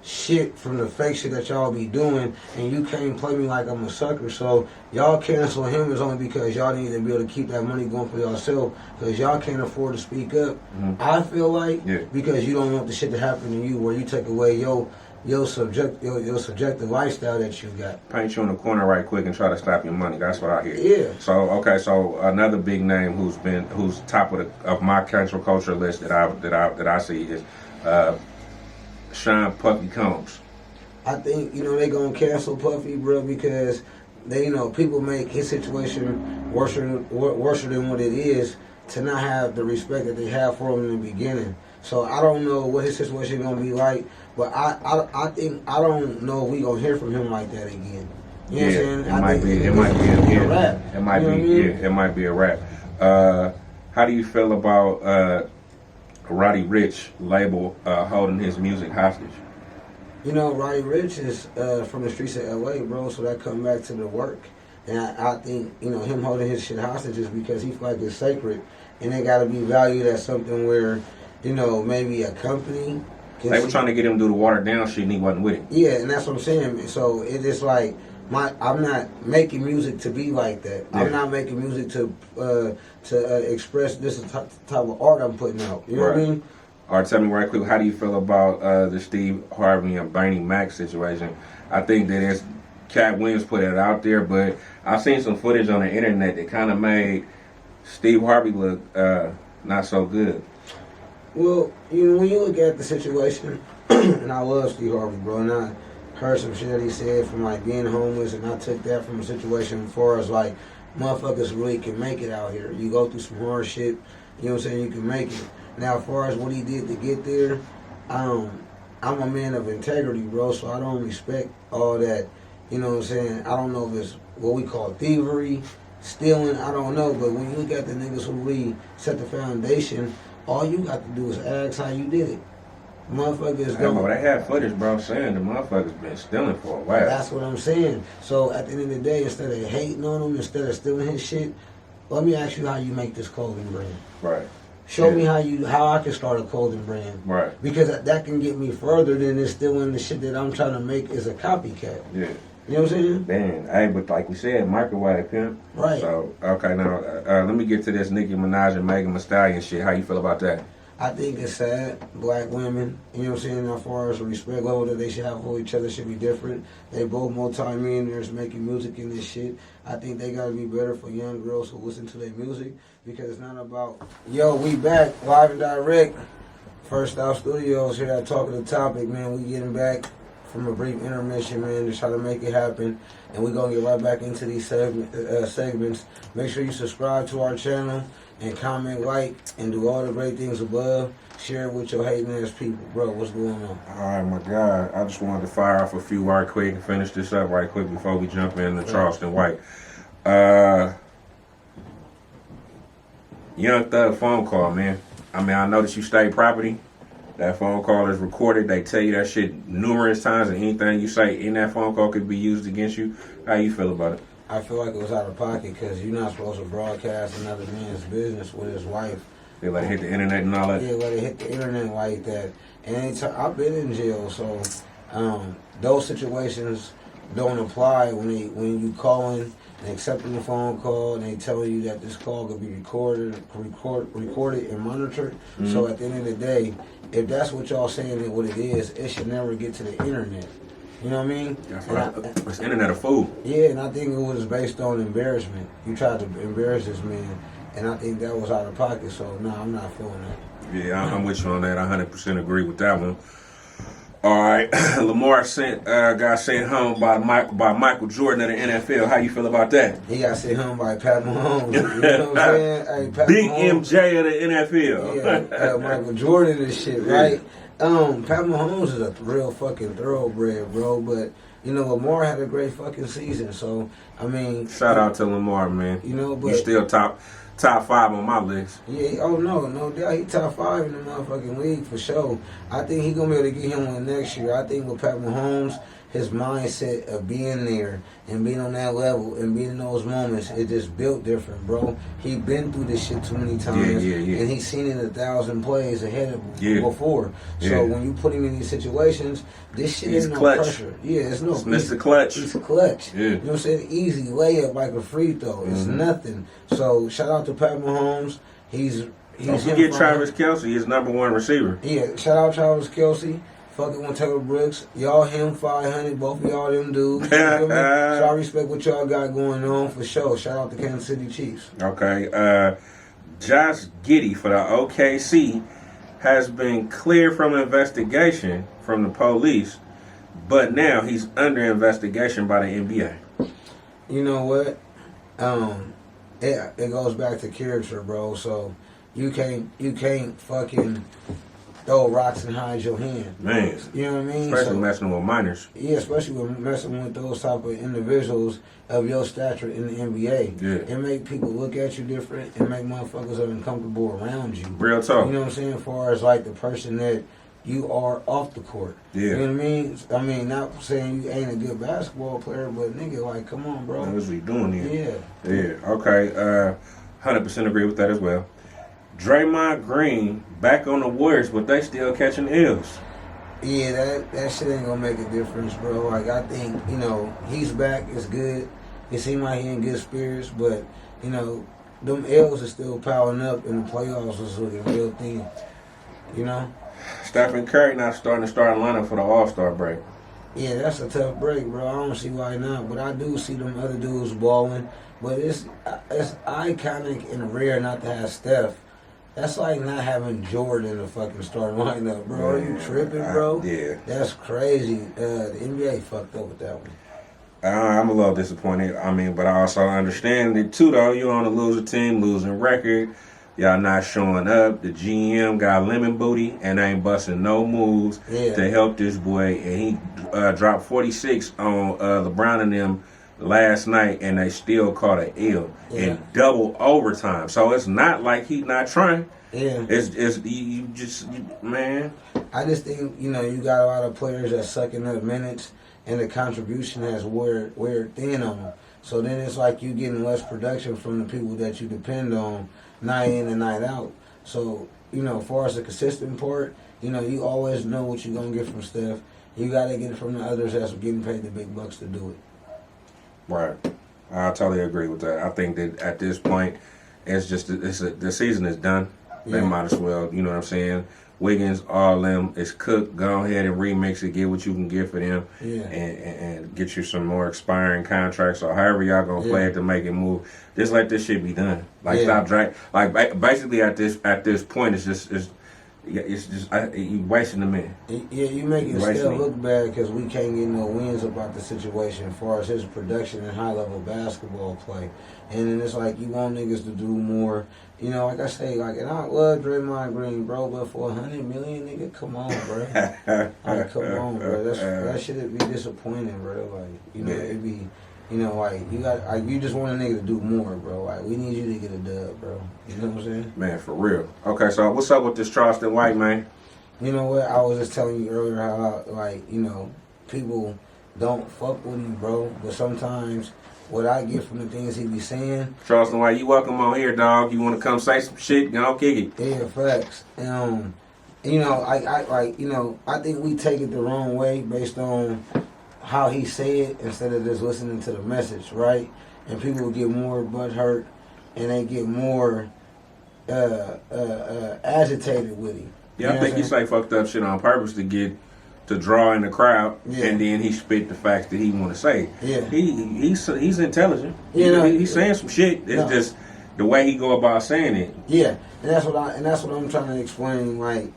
shit from the fake shit that y'all be doing, and you can't play me like I'm a sucker. So y'all cancel him is only because y'all need to be able to keep that money going for yourself, because y'all can't afford to speak up. I feel like because you don't want the shit to happen to you, where you take away your subjective lifestyle that you got. Paint you in the corner right quick and try to stop your money. That's what I hear. Yeah. So another big name who's top of my cancel culture list that I see is Sean Puffy Combs. I think they gonna cancel Puffy, bro, because they people make his situation worse than what it is to not have the respect that they have for him in the beginning. So I don't know what his situation gonna be like, but I think I don't know if we gonna hear from him like that again. You know what I'm saying? It might be a rap. How do you feel about Roddy Ricch label holding his music hostage? Roddy Ricch is from the streets of LA, bro, so that comes back to the work. And I think, him holding his shit hostage is because he feel like it's sacred, and it gotta be valued as something where, maybe a company. They were trying to get him to do the watered down shit and he wasn't with it. Yeah, and that's what I'm saying. So it is like, I'm not making music to be like that. Yeah. I'm not making music to express this type of art I'm putting out. You know what I mean? All right, tell me right quick, how do you feel about the Steve Harvey and Bernie Mac situation? I think that Cat Williams put it out there, but I've seen some footage on the internet that kind of made Steve Harvey look not so good. Well, when you look at the situation, and I love Steve Harvey, bro, and I heard some shit that he said from like being homeless, and I took that from a situation as far as like motherfuckers really can make it out here. You go through some hard shit, you know what I'm saying, you can make it. Now, as far as what he did to get there, I'm a man of integrity, bro, so I don't respect all that, you know what I'm saying. I don't know if it's what we call thievery, stealing, I don't know, but when you look at the niggas who really set the foundation, all you got to do is ask how you did it. Motherfuckers don't. They had footage, bro, saying the motherfuckers been stealing for a while. That's what I'm saying. So at the end of the day, instead of hating on him, instead of stealing his shit, let me ask you how you make this clothing brand. Right. Show me how I can start a clothing brand. Right. Because that can get me further than just stealing the shit that I'm trying to make as a copycat. Yeah. You know what I'm saying? Man, hey, but like we said, microwave pimp. Right. So, okay, now let me get to this Nicki Minaj and Megan Thee Stallion shit. How you feel about that? I think it's sad. Black women, you know what I'm saying, as far as the respect level that they should have for each other should be different. They both multi-millionaires making music and this shit. I think they gotta be better for young girls who listen to their music because it's not about, yo, we back, live and direct. First Off Studios here at Talk of the Topic, man. We getting back from a brief intermission, man, to try to make it happen. And we're going to get right back into these segments. Make sure you subscribe to our channel and comment, like, and do all the great things above. Share it with your hating ass people. Bro, what's going on? All right, my God. I just wanted to fire off a few right quick and finish this up right quick before we jump into Charleston White. Young Thug phone call, man. I mean, I know that you state property. That phone call is recorded. They tell you that shit numerous times, and anything you say in that phone call could be used against you. How you feel about it? I feel like it was out of pocket because you're not supposed to broadcast another man's business with his wife. They let it hit the internet and all that? Yeah, let it hit the internet like that. And anytime, I've been in jail, so those situations don't apply when you calling and accepting the phone call and they tell you that this call could be recorded and monitored. Mm-hmm. So at the end of the day, if that's what y'all saying and what it is, it should never get to the internet. You know what I mean? That's right. It's internet a fool. Yeah, and I think it was based on embarrassment. You tried to embarrass this man, and I think that was out of pocket. So no, I'm not feeling that. Yeah, I'm with you on that. I 100% agree with that one. All right, Lamar got sent home by Michael Jordan of the NFL. How you feel about that? He got sent home by Pat Mahomes. You know what I'm saying? Hey, Pat Big Mahomes, MJ of the NFL. Yeah, Michael Jordan and shit, right? Pat Mahomes is a real fucking thoroughbred, bro. But you know, Lamar had a great fucking season. So I mean, shout out to Lamar, man. You know, but you still top 5 on my list. Yeah, oh no doubt. He top 5 in the motherfucking league for sure. I think he gonna be able to get him one next year. I think with Pat Mahomes, his mindset of being there and being on that level and being in those moments, it just built different, bro. He been through this shit too many times, and he's seen it 1,000 plays ahead of before. So when you put him in these situations, this shit is no pressure. Yeah, it's no. It's Mr. Clutch. He's clutch. Yeah. You know what I'm saying? Easy layup like a free throw. It's nothing. So shout out to Pat Mahomes. Don't forget Travis Kelce, his #1 receiver. Yeah, shout out Travis Kelce. Fucking with Taylor Brooks. Y'all him 500, both of y'all them dudes. You feel me? So I respect what y'all got going on for sure. Shout out to Kansas City Chiefs. Okay. Josh Giddey for the OKC has been cleared from investigation from the police, but now he's under investigation by the NBA. You know what? It goes back to character, bro. So you can't fucking throw rocks and hide your hand. Man. You know what I mean? Especially messing with minors. Yeah, especially with messing with those type of individuals of your stature in the NBA. Yeah. It make people look at you different and make motherfuckers uncomfortable around you. Real talk. You know what I'm saying? As far as like the person that you are off the court. Yeah. You know what I mean? I mean, not saying you ain't a good basketball player, but nigga, like, come on, bro. That's what you doing here. Yeah. Yeah. Okay. 100% agree with that as well. Draymond Green back on the Warriors, but they still catching L's. Yeah, that shit ain't gonna make a difference, bro. Like, I think, you know, he's back. It's good. It seems like he in good spirits, but, you know, them L's are still piling up, and the playoffs is looking real thin. You know? Stephen Curry not starting to start lineup for the All-Star break. Yeah, that's a tough break, bro. I don't see why not, but I do see them other dudes balling. But it's iconic and rare not to have Steph. That's like not having Jordan in the fucking starting lineup, bro. Are you tripping, bro? Yeah. That's crazy. The NBA fucked up with that one. I'm a little disappointed. I mean, but I also understand it too, though. You're on a loser team, losing record. Y'all not showing up. The GM got lemon booty and ain't busting no moves to help this boy. And he dropped 46 on LeBron and them last night, and they still caught an L in double overtime. So it's not like he's not trying. Yeah. It's man. I just think, you know, you got a lot of players that sucking up minutes, and the contribution has wear thin on them. So then it's like you getting less production from the people that you depend on night in and night out. So, you know, as far as the consistent part, you know, you always know what you're going to get from Steph. You got to get it from the others that's getting paid the big bucks to do it. Right. I totally agree with that. I think that at this point, it's just the season is done. They might as well, you know what I'm saying? Wiggins, all them, it's cooked. Go ahead and remix it. Get what you can get for them, and get you some more expiring contracts or however y'all gonna play it to make it move. Just let this shit be done. Like stop drag. Like basically at this point, it's just you wasting the man. Yeah, you making Steph look bad because we can't get no wins about the situation as far as his production and high level basketball play. And then it's like you want niggas to do more. You know, like I say, like, and I love Draymond Green, bro, but for $100 million, nigga, come on, bro. Like, come on, bro. That shit'd be disappointing, bro. Like, you know, it'd be, you know, like you just want a nigga to do more, bro. Like, we need you to get a dub, bro. You know what I'm saying? Man, for real. Okay, so what's up with this Charleston White, man? You know what? I was just telling you earlier how, like, you know, people don't fuck with him, bro. But sometimes what I get from the things he be saying. Charleston White, you welcome on here, dog. You want to come say some shit? Go kick it. Yeah, facts. You know, I think we take it the wrong way based on how he say it instead of just listening to the message, right? And people get more butthurt and they get more agitated with him. Yeah, I think he say fucked up shit on purpose to draw in the crowd, and then he spit the facts that he want to say. Yeah, he's intelligent. You know, he's saying some shit. It's just the way he go about saying it. Yeah, and that's what I'm trying to explain. Like,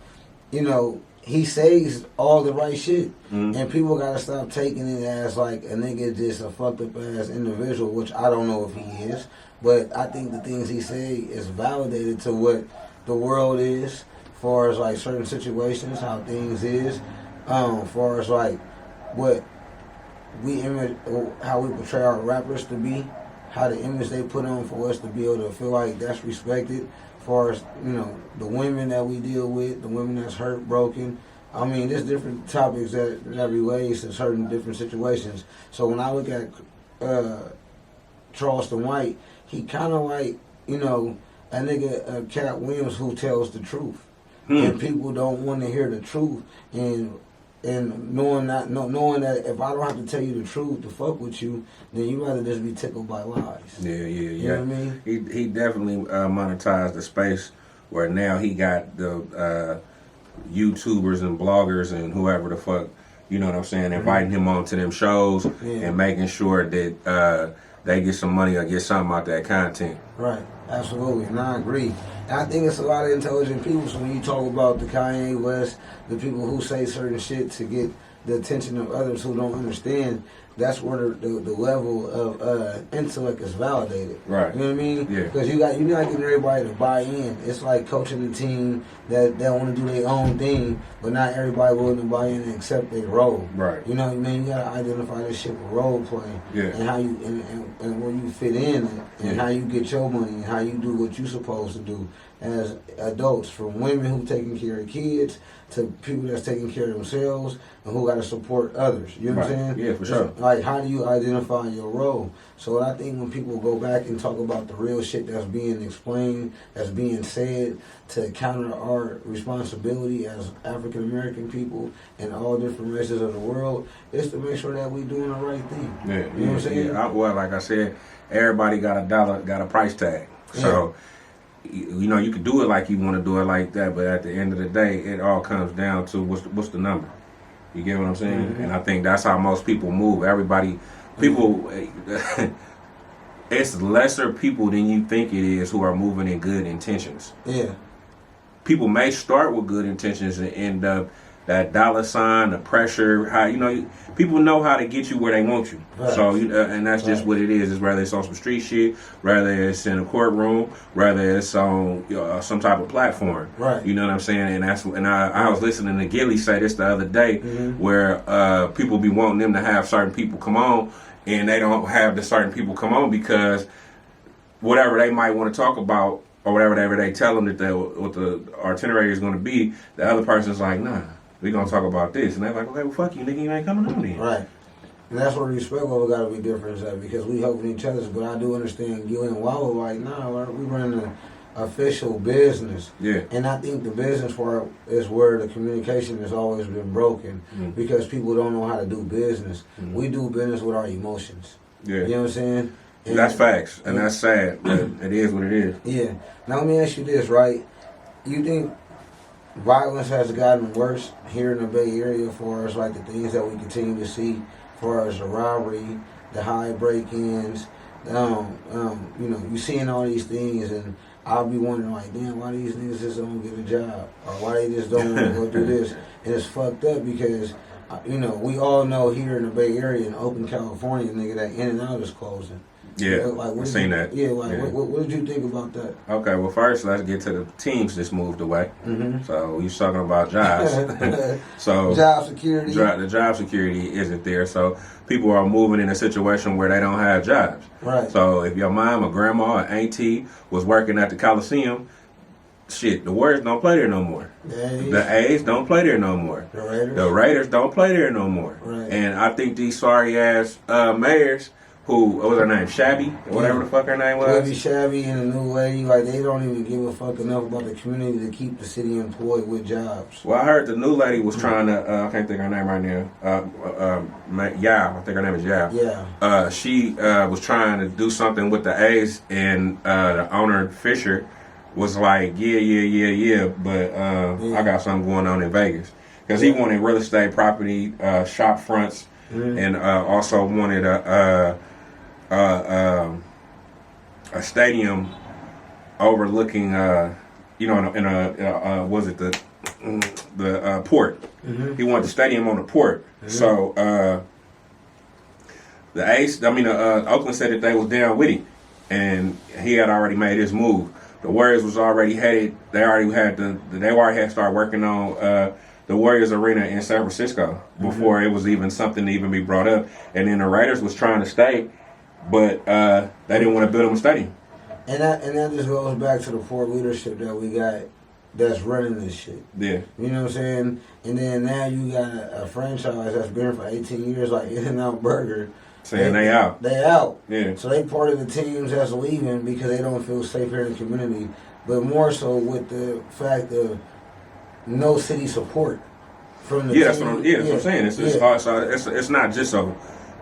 you know, he says all the right shit, and people gotta stop taking it as like a nigga just a fucked up ass individual, which I don't know if he is, but I think the things he say is validated to what the world is, as far as like certain situations, how things is. Far as like what how we portray our rappers to be, how the image they put on for us to be able to feel like that's respected. Far as, you know, the women that we deal with, the women that's hurt, broken. I mean, there's different topics that relates to certain different situations. So when I look at Charleston White, he kind of like, you know, a nigga, Cat Williams who tells the truth. And people don't want to hear the truth, and knowing that if I don't have to tell you the truth to fuck with you, then you rather just be tickled by lies. Yeah. You know what I mean? He definitely monetized the space where now he got the YouTubers and bloggers and whoever the fuck, you know what I'm saying, inviting him onto them shows and making sure that they get some money or get something out that content. Right, absolutely, and I agree. And I think it's a lot of intelligent people. So when you talk about the Kanye West, the people who say certain shit to get the attention of others who don't understand, that's where the level of intellect is validated. Right. You know what I mean? Yeah. Because you're not getting everybody to buy in. It's like coaching a team that want to do their own thing, but not everybody willing to buy in and accept their role. Right. You know what I mean? You gotta identify this shit with role playing. Yeah. And how you and where you fit in and how you get your money and how you do what you're supposed to do as adults, from women who taking care of kids to people that's taking care of themselves and who got to support others. You know what I'm saying? Yeah, for sure. Like, how do you identify your role? So I think when people go back and talk about the real shit that's being explained, that's being said to counter our responsibility as African American people and all different races of the world, is to make sure that we doing the right thing. Yeah, you know what I'm saying? Yeah. Well, like I said, everybody got a dollar, got a price tag. So, you know, you can do it like you want to do it like that, but at the end of the day, it all comes down to what's the number. You get what I'm saying? Mm-hmm. And I think that's how most people move. People, it's lesser people than you think it is who are moving in good intentions. Yeah. People may start with good intentions and end up that dollar sign, the pressure, how, you know, people know how to get you where they want you. Right. So, and that's just what it is. Is whether it's on some street shit, whether it's in a courtroom, whether it's on some type of platform. Right. You know what I'm saying? And I was listening to Gilly say this the other day, where people be wanting them to have certain people come on, and they don't have the certain people come on because whatever they might want to talk about or whatever they tell them that what the itinerary is going to be, the other person's like, nah. We gonna talk about this, and they're like, okay, well, fuck you, nigga, you ain't coming on then. Right, and that's where the respect level gotta be different, because we helping each other. But I do understand you and Wallow like, nah, we run an official business. Yeah, and I think the business part is where the communication has always been broken because people don't know how to do business. We do business with our emotions. Yeah. You know what I'm saying? And that's facts, and that's sad, but it is what it is. Yeah. Now let me ask you this, right? You think violence has gotten worse here in the Bay Area as far as like the things that we continue to see, as far as the robbery, the high break-ins, you know, you seeing all these things, and I'll be wondering like, damn, why these niggas just don't get a job, or why they just don't want to go do this, and it's fucked up because, you know, we all know here in the Bay Area in Oakland, California, nigga, that In-N-Out is closing. Yeah, like, I've seen that. Yeah, like, yeah. What did you think about that? Okay, well, first, let's get to the teams that's moved away. Mm-hmm. So, you was talking about jobs. So, job security. The job security isn't there. So, people are moving in a situation where they don't have jobs. Right. So, if your mom or grandma or auntie was working at the Coliseum, shit, the Warriors don't play there no more. The A's don't play there no more. The Raiders don't play there no more. Right. And I think these sorry-ass mayors, who, what was her name, Shabby? Whatever the fuck her name was? Maybe Shabby and the new lady, like, they don't even give a fuck enough about the community to keep the city employed with jobs. Well, I heard the new lady was trying to, I can't think of her name right now, Yao, I think her name is Yao. Yeah. She was trying to do something with the A's, and the owner, Fisher, was like, yeah, but I got something going on in Vegas. Because he wanted real estate property, shop fronts, and also wanted a stadium overlooking, you know, in a was it the port? Mm-hmm. He wanted the stadium on the port. Mm-hmm. So the Ace, Oakland said that they was down with it, and he had already made his move. The Warriors was already headed. They already had started working on the Warriors Arena in San Francisco before it was even something to even be brought up. And then the Raiders was trying to stay, but they didn't want to build them a stadium. And that just goes back to the poor leadership that we got that's running this shit. Yeah. You know what I'm saying? And then now you got a franchise that's been here for 18 years, like In-N-Out Burger. Saying they out. They out. Yeah. So they part of the teams that's leaving because they don't feel safe here in the community. But more so with the fact of no city support from the team. That's what I'm saying. It's not just a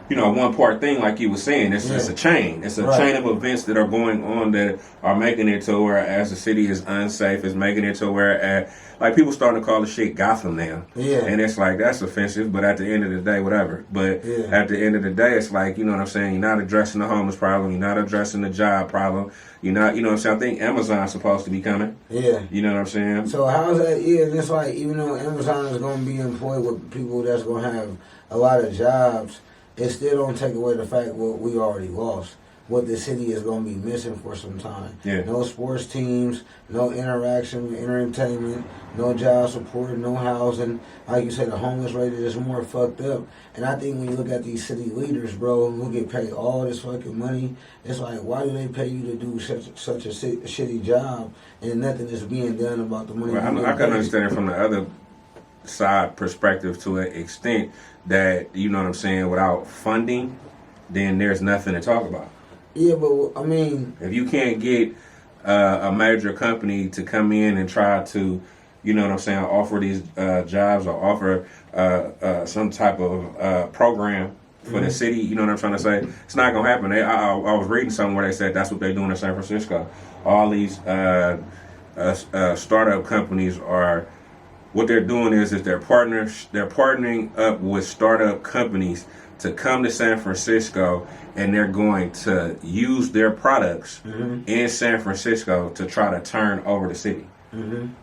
one part thing like you were saying. It's a chain. It's a chain of events that are going on that are making it to where as the city is unsafe, it's making it to where like people starting to call the shit Gotham now. Yeah. And it's like that's offensive, but at the end of the day, whatever. But at the end of the day, it's like, you know what I'm saying, you're not addressing the homeless problem, you're not addressing the job problem. You're not, you know what I'm saying? I think Amazon's supposed to be coming. Yeah. You know what I'm saying? So how's that? Yeah, and it's like, even though Amazon is going to be employed with people that's going to have a lot of jobs, it still don't take away the fact what we already lost. What the city is going to be missing for some time. Yeah. No sports teams, no interaction with entertainment, no job support, no housing. Like you said, the homeless rate is more fucked up. And I think when you look at these city leaders, bro, who get paid all this fucking money, it's like, why do they pay you to do such a shitty job and nothing is being done about the money? Well, I can understand it from the other side perspective to an extent that, you know what I'm saying, without funding, then there's nothing to talk about. Yeah, but I mean, if you can't get a major company to come in and try to, you know what I'm saying, offer these jobs or offer some type of program for the city, you know what I'm trying to say, it's not gonna happen. I was reading something where they said that's what they're doing in San Francisco. All these startup companies are. What they're doing is they're partnering up with startup companies to come to San Francisco, and they're going to use their products in San Francisco to try to turn over the city.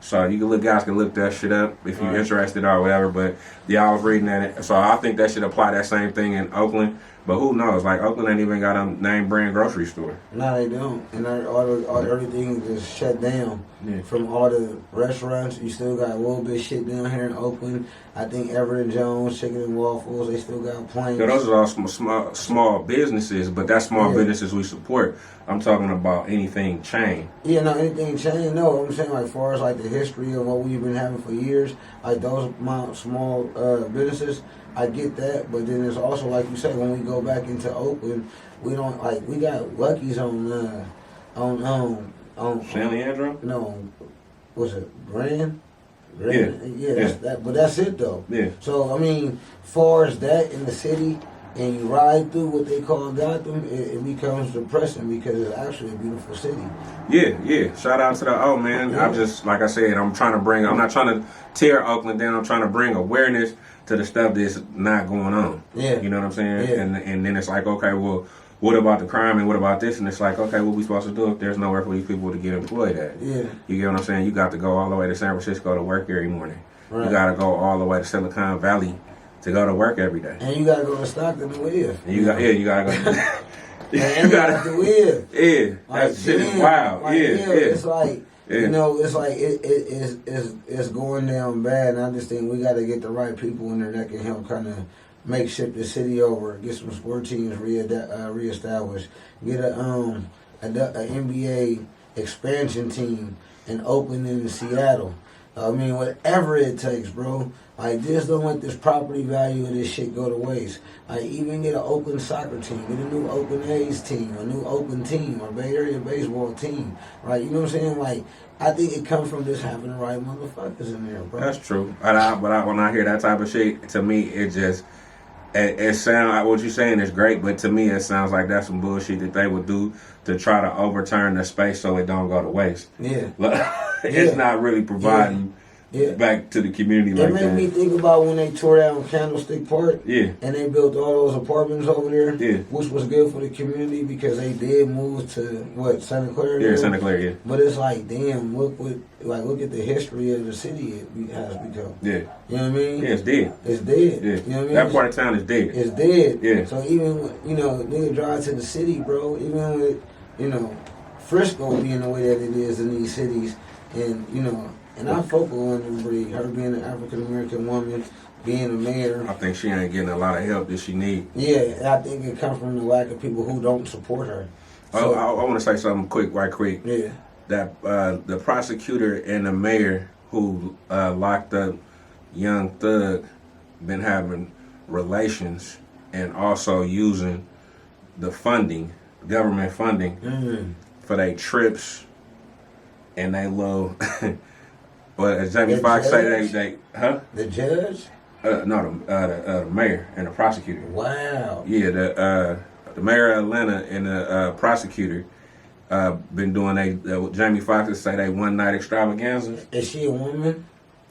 So guys can look that shit up if you're interested or whatever. But I was reading that, so I think that should apply that same thing in Oakland. But who knows? Like Oakland ain't even got a name brand grocery store. No, they don't. And everything is shut down. Yeah. From all the restaurants, you still got a little bit of shit down here in Oakland. I think Everett and Jones, Chicken and Waffles, they still got planes. Yeah, those are all small businesses, but that's small businesses we support. I'm talking about anything chain. Yeah, no, anything chain. No, I'm saying like as far as like the history of what we've been having for years, like those small businesses. I get that, but then there's also, like you said, when we go back into Oakland, we don't we got Lucky's on San Leandro? No, what's it, Grand? Yeah. That's that, but that's it though. Yeah. So I mean, far as that in the city, and you ride through what they call Gotham, it becomes depressing because it's actually a beautiful city. Yeah. Shout out to the man. Yeah. I'm just, like I said, I'm not trying to tear Oakland down. I'm trying to bring awareness to the stuff that's not going on. Yeah. You know what I'm saying? Yeah. And then it's like, okay, well, what about the crime and what about this? And it's like, okay, what we supposed to do if there's nowhere for these people to get employed at? Yeah. You get what I'm saying? You got to go all the way to San Francisco to work every morning. Right. You got to go all the way to Silicon Valley to go to work every day. And you got to go to Stockton to live. And you got to go. And you got to live. Yeah. Like, that shit is wild. Like, Yeah. It's like, Yeah. you know, it's like it's going down bad, and I just think we got to get the right people in there that can help kind of makeshift the city over, get some sport teams reestablished, get a NBA expansion team in Oakland and in Seattle. I mean, whatever it takes, bro. Like, just don't let this property value of this shit go to waste. Like, even get an Oakland soccer team, get a new Oakland A's team, a new Oakland team, a Bay Area baseball team. Right? You know what I'm saying? Like, I think it comes from just having the right motherfuckers in there, bro. That's true. But when I hear that type of shit, to me, it just... It sounds like what you're saying is great, but to me, it sounds like that's some bullshit that they would do to try to overturn the space so it don't go to waste. Yeah. It's not really providing back to the community like that. It made me think about when they tore down Candlestick Park. Yeah. And they built all those apartments over there. Yeah. Which was good for the community because they did move to Santa Clara. Yeah, Santa Clara, yeah. But it's like, damn, look at the history of the city it has become. Yeah. You know what I mean? Yeah, it's dead. It's dead. Yeah. You know what I mean? That part of town is dead. It's dead. Yeah. So even, nigga drive to the city, bro, even with, Frisco being the way that it is in these cities, and, and I fuck with ScootyDlree, her being an African-American woman, being a mayor. I think she ain't getting a lot of help that she need. Yeah, I think it comes from the lack of people who don't support her. So, I want to say something right quick. Yeah. That the prosecutor and the mayor who locked up Young Thug been having relations and also using the funding, government funding, for their trips and they little... But as Jamie Foxx say, they The judge? No, the mayor and the prosecutor. Wow. Yeah, the mayor of Atlanta and the prosecutor been doing Jamie Foxx say they one night extravaganzas. Is she a woman?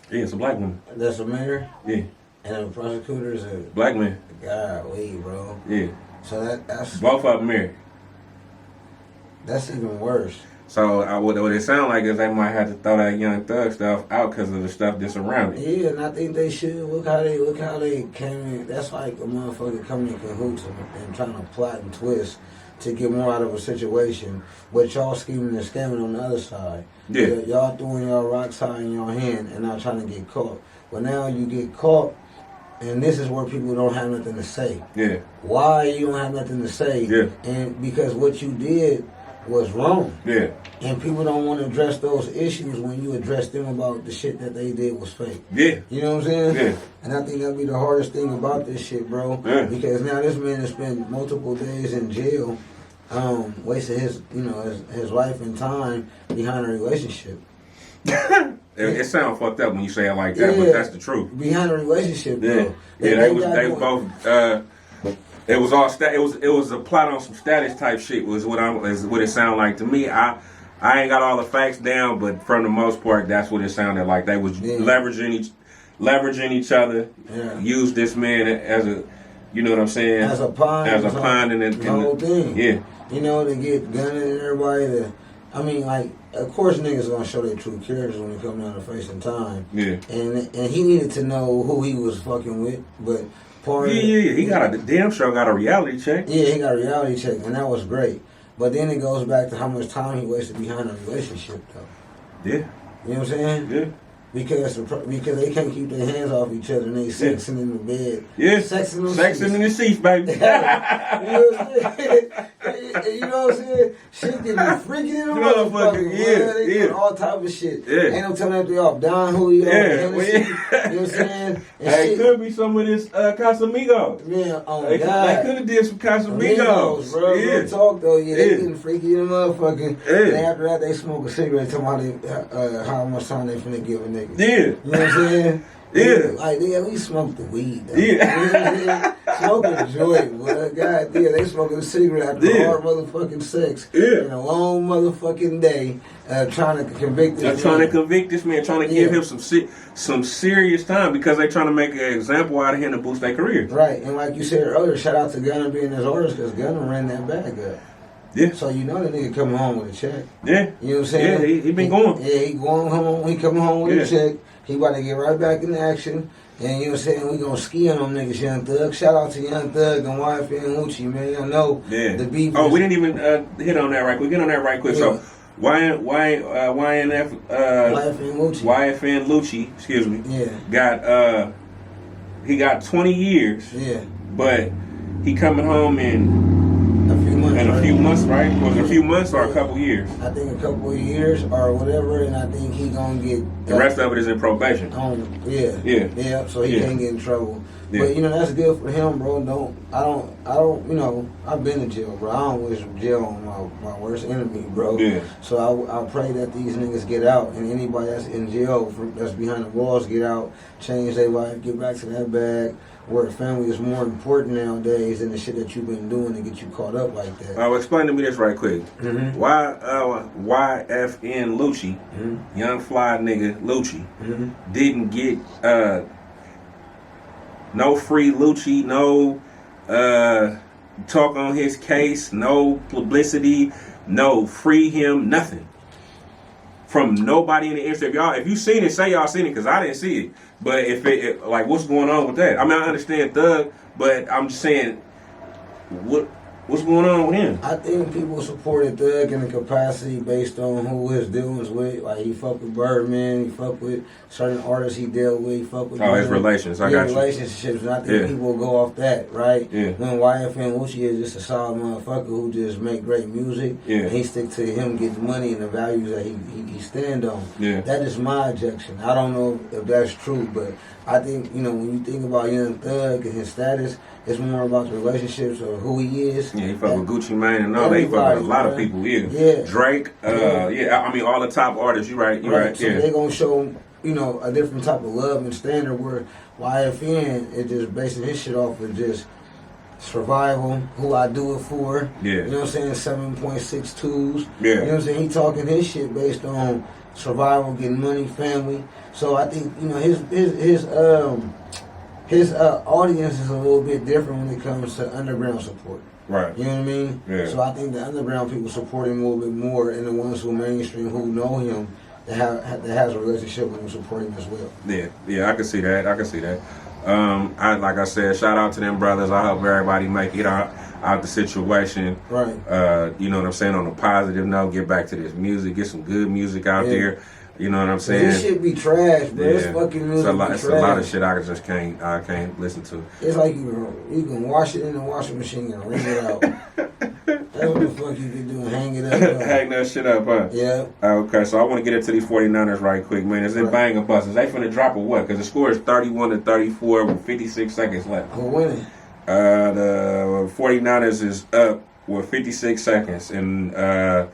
Yeah, it's a black woman. That's a mayor? Yeah. And the prosecutor is a black man. Golly, bro. Yeah. So that's both of them married. That's even worse. So what it sound like is they might have to throw that Young Thug stuff out because of the stuff that's around it. Yeah, and I think they should. Look how they came in. That's like a motherfucker coming in cahoots and trying to plot and twist to get more out of a situation. But y'all scheming and scamming on the other side. Yeah. Y'all throwing y'all rocks high in your hand and not trying to get caught. But now you get caught, and this is where people don't have nothing to say. Yeah. Why you don't have nothing to say? Yeah. And because what you did was wrong. Yeah. And people don't want to address those issues when you address them about the shit that they did was fake. Yeah. You know what I'm saying? Yeah. And I think that'd be the hardest thing about this shit, bro. Yeah. Because now this man has spent multiple days in jail, wasting his life and time behind a relationship. It sounds fucked up when you say it like that, but that's the truth. Behind a relationship, bro. Yeah. They was both. It was all it was a plot on some status type shit. Was what it sounded like to me. I ain't got all the facts down, but for the most part, that's what it sounded like. They was leveraging each other. Yeah. Used this man as a, you know what I'm saying? As a pawn in the whole thing. Yeah. You know, to get gunning and everybody. Of course, niggas gonna show their true characters when they come down to facing time. Yeah. And he needed to know who he was fucking with, but. He got a damn sure got a reality check. Yeah, he got a reality check, and that was great. But then it goes back to how much time he wasted behind a relationship, though. Yeah. You know what I'm saying? Yeah. Because they can't keep their hands off each other and they sexing in the bed. Yeah. Sexing in the seats, baby. You know what I'm saying? You know what I'm saying? Shit get me freaky in the motherfucker. They doing all type of shit. Yeah. Ain't no telling if they off Don Julio. You know what I'm saying? It could be some of this Casamigos. Yeah, God. They could have did some Casamigos. Bro. Yeah. Real talk though. Yeah, they getting freaky in the motherfucker. Yeah. And after that, they smoke a cigarette talking about how much time they finna give a nigga. Yeah. You know what I'm saying? Yeah. Like, they at least smoke the weed, though. Yeah. Smoking a joint, boy. God damn, they smoking a cigarette after hard motherfucking sex. Yeah. In a long motherfucking day, trying to convict this man. Trying to convict this man, trying to give him some serious time because they trying to make an example out of him to boost their career. Right, and like you said earlier, shout out to Gunna being his artist because Gunna ran that bag up. Yeah. So you know the nigga coming home with a check. Yeah. You know what I'm saying? Yeah, he been going. Yeah, he going home. He coming home with a check. He about to get right back in action. And you know what I'm saying? We gonna ski on them niggas, Young Thug. Shout out to Young Thug and YFN Lucci, man. I know the beef. Oh, we didn't even hit on that right quick. Get on that right quick. Yeah. So YFN Lucci, excuse me. Yeah. He got 20 years. Yeah. But he coming home in a few months, right? Was it a few months or a couple years? I think a couple of years or whatever, and I think he gonna get the rest of it is in probation. Yeah. So he can't get in trouble. Yeah. But you know that's good for him, bro. I don't. You know, I've been in jail, bro. I don't wish jail on my worst enemy, bro. Yeah. So I pray that these niggas get out, and anybody that's in jail that's behind the walls get out, change their life, get back to that bag. Where family is more important nowadays than the shit that you've been doing to get you caught up like that. Explain to me this right quick. Mm-hmm. Why YFN Lucci, young fly nigga Lucci, didn't get no free Lucci, no talk on his case, no publicity, no free him, nothing. From nobody in the industry. If you seen it, say y'all seen it, because I didn't see it. But if it like, what's going on with that? I mean, I understand Thug, but I'm just saying, what's going on with him? I think people supported Thug in the capacity based on who his dealings with. Like, he fuck with Birdman, he fuck with certain artists he dealt with, he fuck with his relations. I got relationships, and I think people will go off that, right? Yeah. When YFN Lucci is just a solid motherfucker who just make great music, and he stick to him getting money and the values that he stand on. Yeah. That is my objection. I don't know if that's true, but I think, you know, when you think about Young Thug and his status, it's more about the relationships or who he is. Yeah, he fuck with Gucci Mane and all. They fuck with a lot of people. Yeah. Drake. I mean, all the top artists. You right. So they gonna show, you know, a different type of love and standard. Where YFN is just basing his shit off of just survival, who I do it for. Yeah. You know what I'm saying? 7.62s. Yeah. You know what I'm saying? He talking his shit based on survival, getting money, family. So I think, you know, his audience is a little bit different when it comes to underground support. Right. You know what I mean? Yeah. So I think the underground people support him a little bit more, and the ones who mainstream who know him that has a relationship with him support him as well. Yeah, I can see that. Like I said, shout out to them brothers. I hope everybody make it out the situation. Right. You know what I'm saying? On a positive note, get back to this music, get some good music out there. You know what I'm saying? This shit be trash, bro. This fucking music it's a lot of shit I just can't listen to. It's like you can wash it in the washing machine and wring it out. That's what the fuck you can do and hang it up. Hang that shit up, huh? Yeah. Okay, so I want to get into these 49ers right quick, man. Is it bang or bust? Is they finna drop or what? Because the score is 31-34 with 56 seconds left. Who winning? The 49ers is up with 56 seconds, and the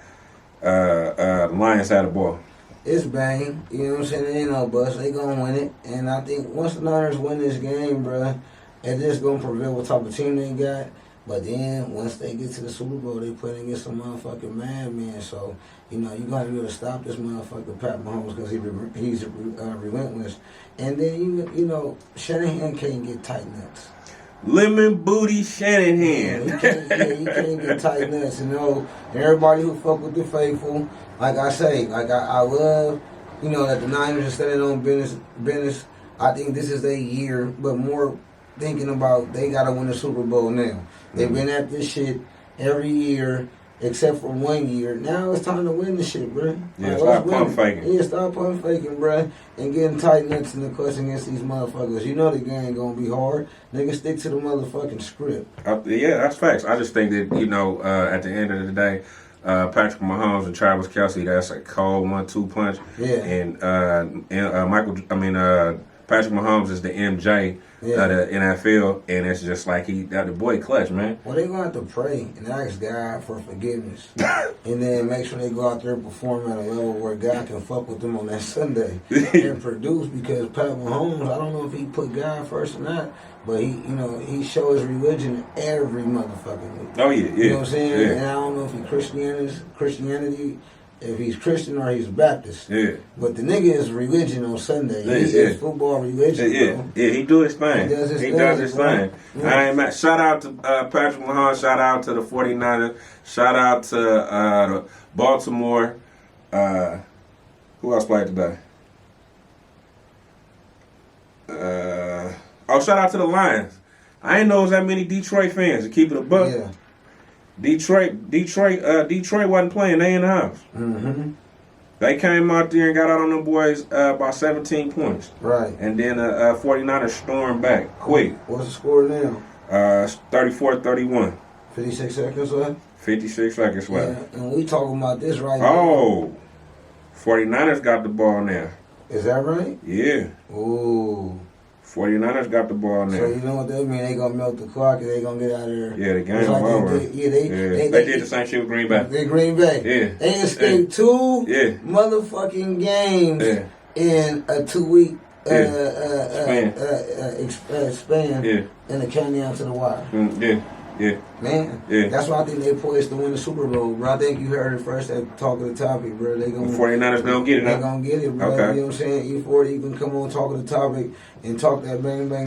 Lions had the ball. It's bang. You know what I'm saying? It ain't no bust. They gonna win it. And I think once the Niners win this game, bruh, it's just gonna prevail what type of team they got. But then once they get to the Super Bowl, they playing against some motherfucking madman. So, you know, you gotta be able to stop this motherfucker Pat Mahomes because he's relentless. And then you know, Shanahan can't get tight nuts. Lemon booty Shanahan. You can't get tight nuts, you know. Everybody who fuck with the faithful, like I say, like I love, you know, that the Niners are standing on business. I think this is their year, but more thinking about they gotta win the Super Bowl now. They've been at this shit every year, except for 1 year. Now it's time to win the shit, bro. Yeah, stop pump faking. Yeah, stop pump faking, bro, and getting tight nuts in the clutch against these motherfuckers. You know the game gonna be hard. Niggas stick to the motherfucking script. Yeah, that's facts. I just think that, you know, at the end of the day, Patrick Mahomes and Travis Kelce, that's a cold 1-2 punch. Yeah. And Patrick Mahomes is the MJ of the NFL, and it's just like the boy clutch, man. Well, they're gonna have to pray and ask God for forgiveness, and then make sure they go out there and perform at a level where God can fuck with them on that Sunday and produce. Because Pat Mahomes, I don't know if he put God first or not, but he shows religion every motherfucking week. Oh yeah, yeah. You know what I'm saying? Yeah. And I don't know if he's Christianity. If he's Christian or he's Baptist. Yeah. But the nigga is religion on Sunday. Yeah, He is football religion, bro. Yeah, he do his thing. He does his thing. Yeah. I ain't mad. Shout out to Patrick Mahomes. Shout out to the 49ers. Shout out to Baltimore. Who else played today? Shout out to the Lions. I ain't know it was that many Detroit fans to keep it a buck. Yeah. Detroit wasn't playing. They in the house. Mm-hmm. They came out there and got out on them boys by 17 points. Right. And then 49ers stormed back quick. What's the score now? 34-31. 56 seconds left? 56 seconds left. Yeah, and we talking about this right now. Oh. 49ers got the ball now. Is that right? Yeah. Ooh. 49ers got the ball now. So you know what that mean? They gonna milk the clock and they gonna get out of there. Yeah, the game over. They did the same shit with Green Bay. They Green Bay. Yeah. They escaped two motherfucking games in a 2-week span and it came down to the wire. Yeah. Man, that's why I think they poised to win the Super Bowl, bro. I think you heard it first at Talk of the Topic, bro. They gonna 49ers gonna get it. They gonna get it, bro. Okay. You know what I'm saying? E40, you can come on Talk of the Topic and talk that bang bang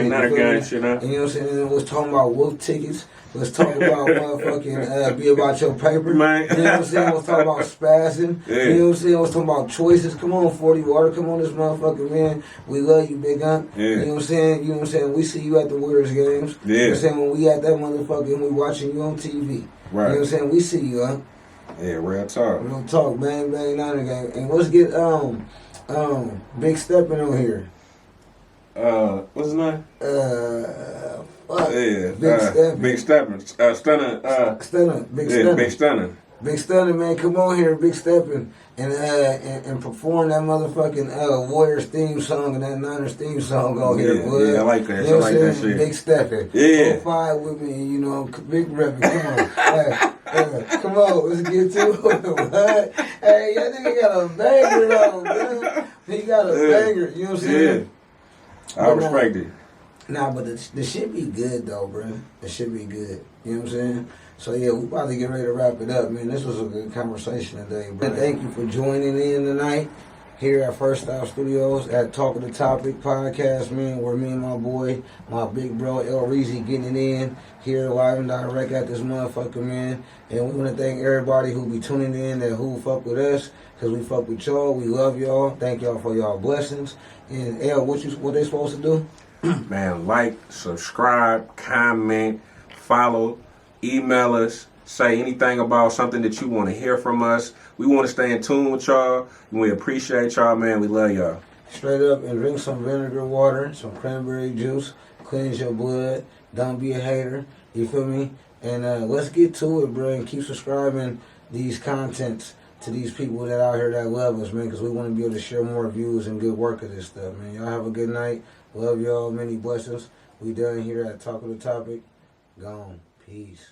niner game shit, huh? And you know what I'm saying? And let's talk about wolf tickets. Let's talk about motherfucking be about your paper. Man. You know what I'm saying? Let's talk about spazzing. Yeah. You know what I'm saying? Let's talk about choices. Come on, 40 Water. Come on, this motherfucking man. We love you, big gun. Yeah. You know what I'm saying? You know what I'm saying? We see you at the Warriors games. Yeah. You know what I'm saying? When we at that motherfucking, we watching you on TV. Right. You know what I'm saying? We see you, huh? Yeah, real talk. Real talk, bang bang niner game. And let's get Big Steppin' on here. What's his name? Fuck. Yeah, Big Steppin'. Stunner. Big Steppin'. Big Stunner. Big Stunner, man, come on here, Big Steppin', and perform that motherfucking Warriors theme song and that Niners theme song on here, bud. Yeah, I like that. You know I like that shit. Big Steppin'. Yeah. 5 with me, you know, Big Reppin', come on. Come on, let's get to it, bud. Hey, that nigga got a banger, though, man. He got a banger, you know what I'm saying? Yeah. I respect it. Nah, but the shit be good though, bro. The shit be good. You know what I'm saying? So yeah, we about to get ready to wrap it up, man. This was a good conversation today, bro. Thank you for joining in tonight here at First Style Studios at Talk of the Topic podcast, man, where me and my boy, my big bro El Reezy getting it in here live and direct at this motherfucker, man. And we want to thank everybody who be tuning in and who fuck with us, because we fuck with y'all. We love y'all. Thank y'all for y'all blessings. And El, what they supposed to do? Man, like, subscribe, comment, follow, email us, say anything about something that you want to hear from us. We want to stay in tune with y'all, and we appreciate y'all, man. We love y'all. Straight up, and drink some vinegar water, some cranberry juice, cleanse your blood. Don't be a hater, you feel me? And let's get to it, bro, and keep subscribing these contents to these people that out here that love us, man, because we want to be able to share more views and good work of this stuff, man. Y'all have a good night. Love y'all. Many blessings. We done here at Talk of the Topic. Gone. Peace.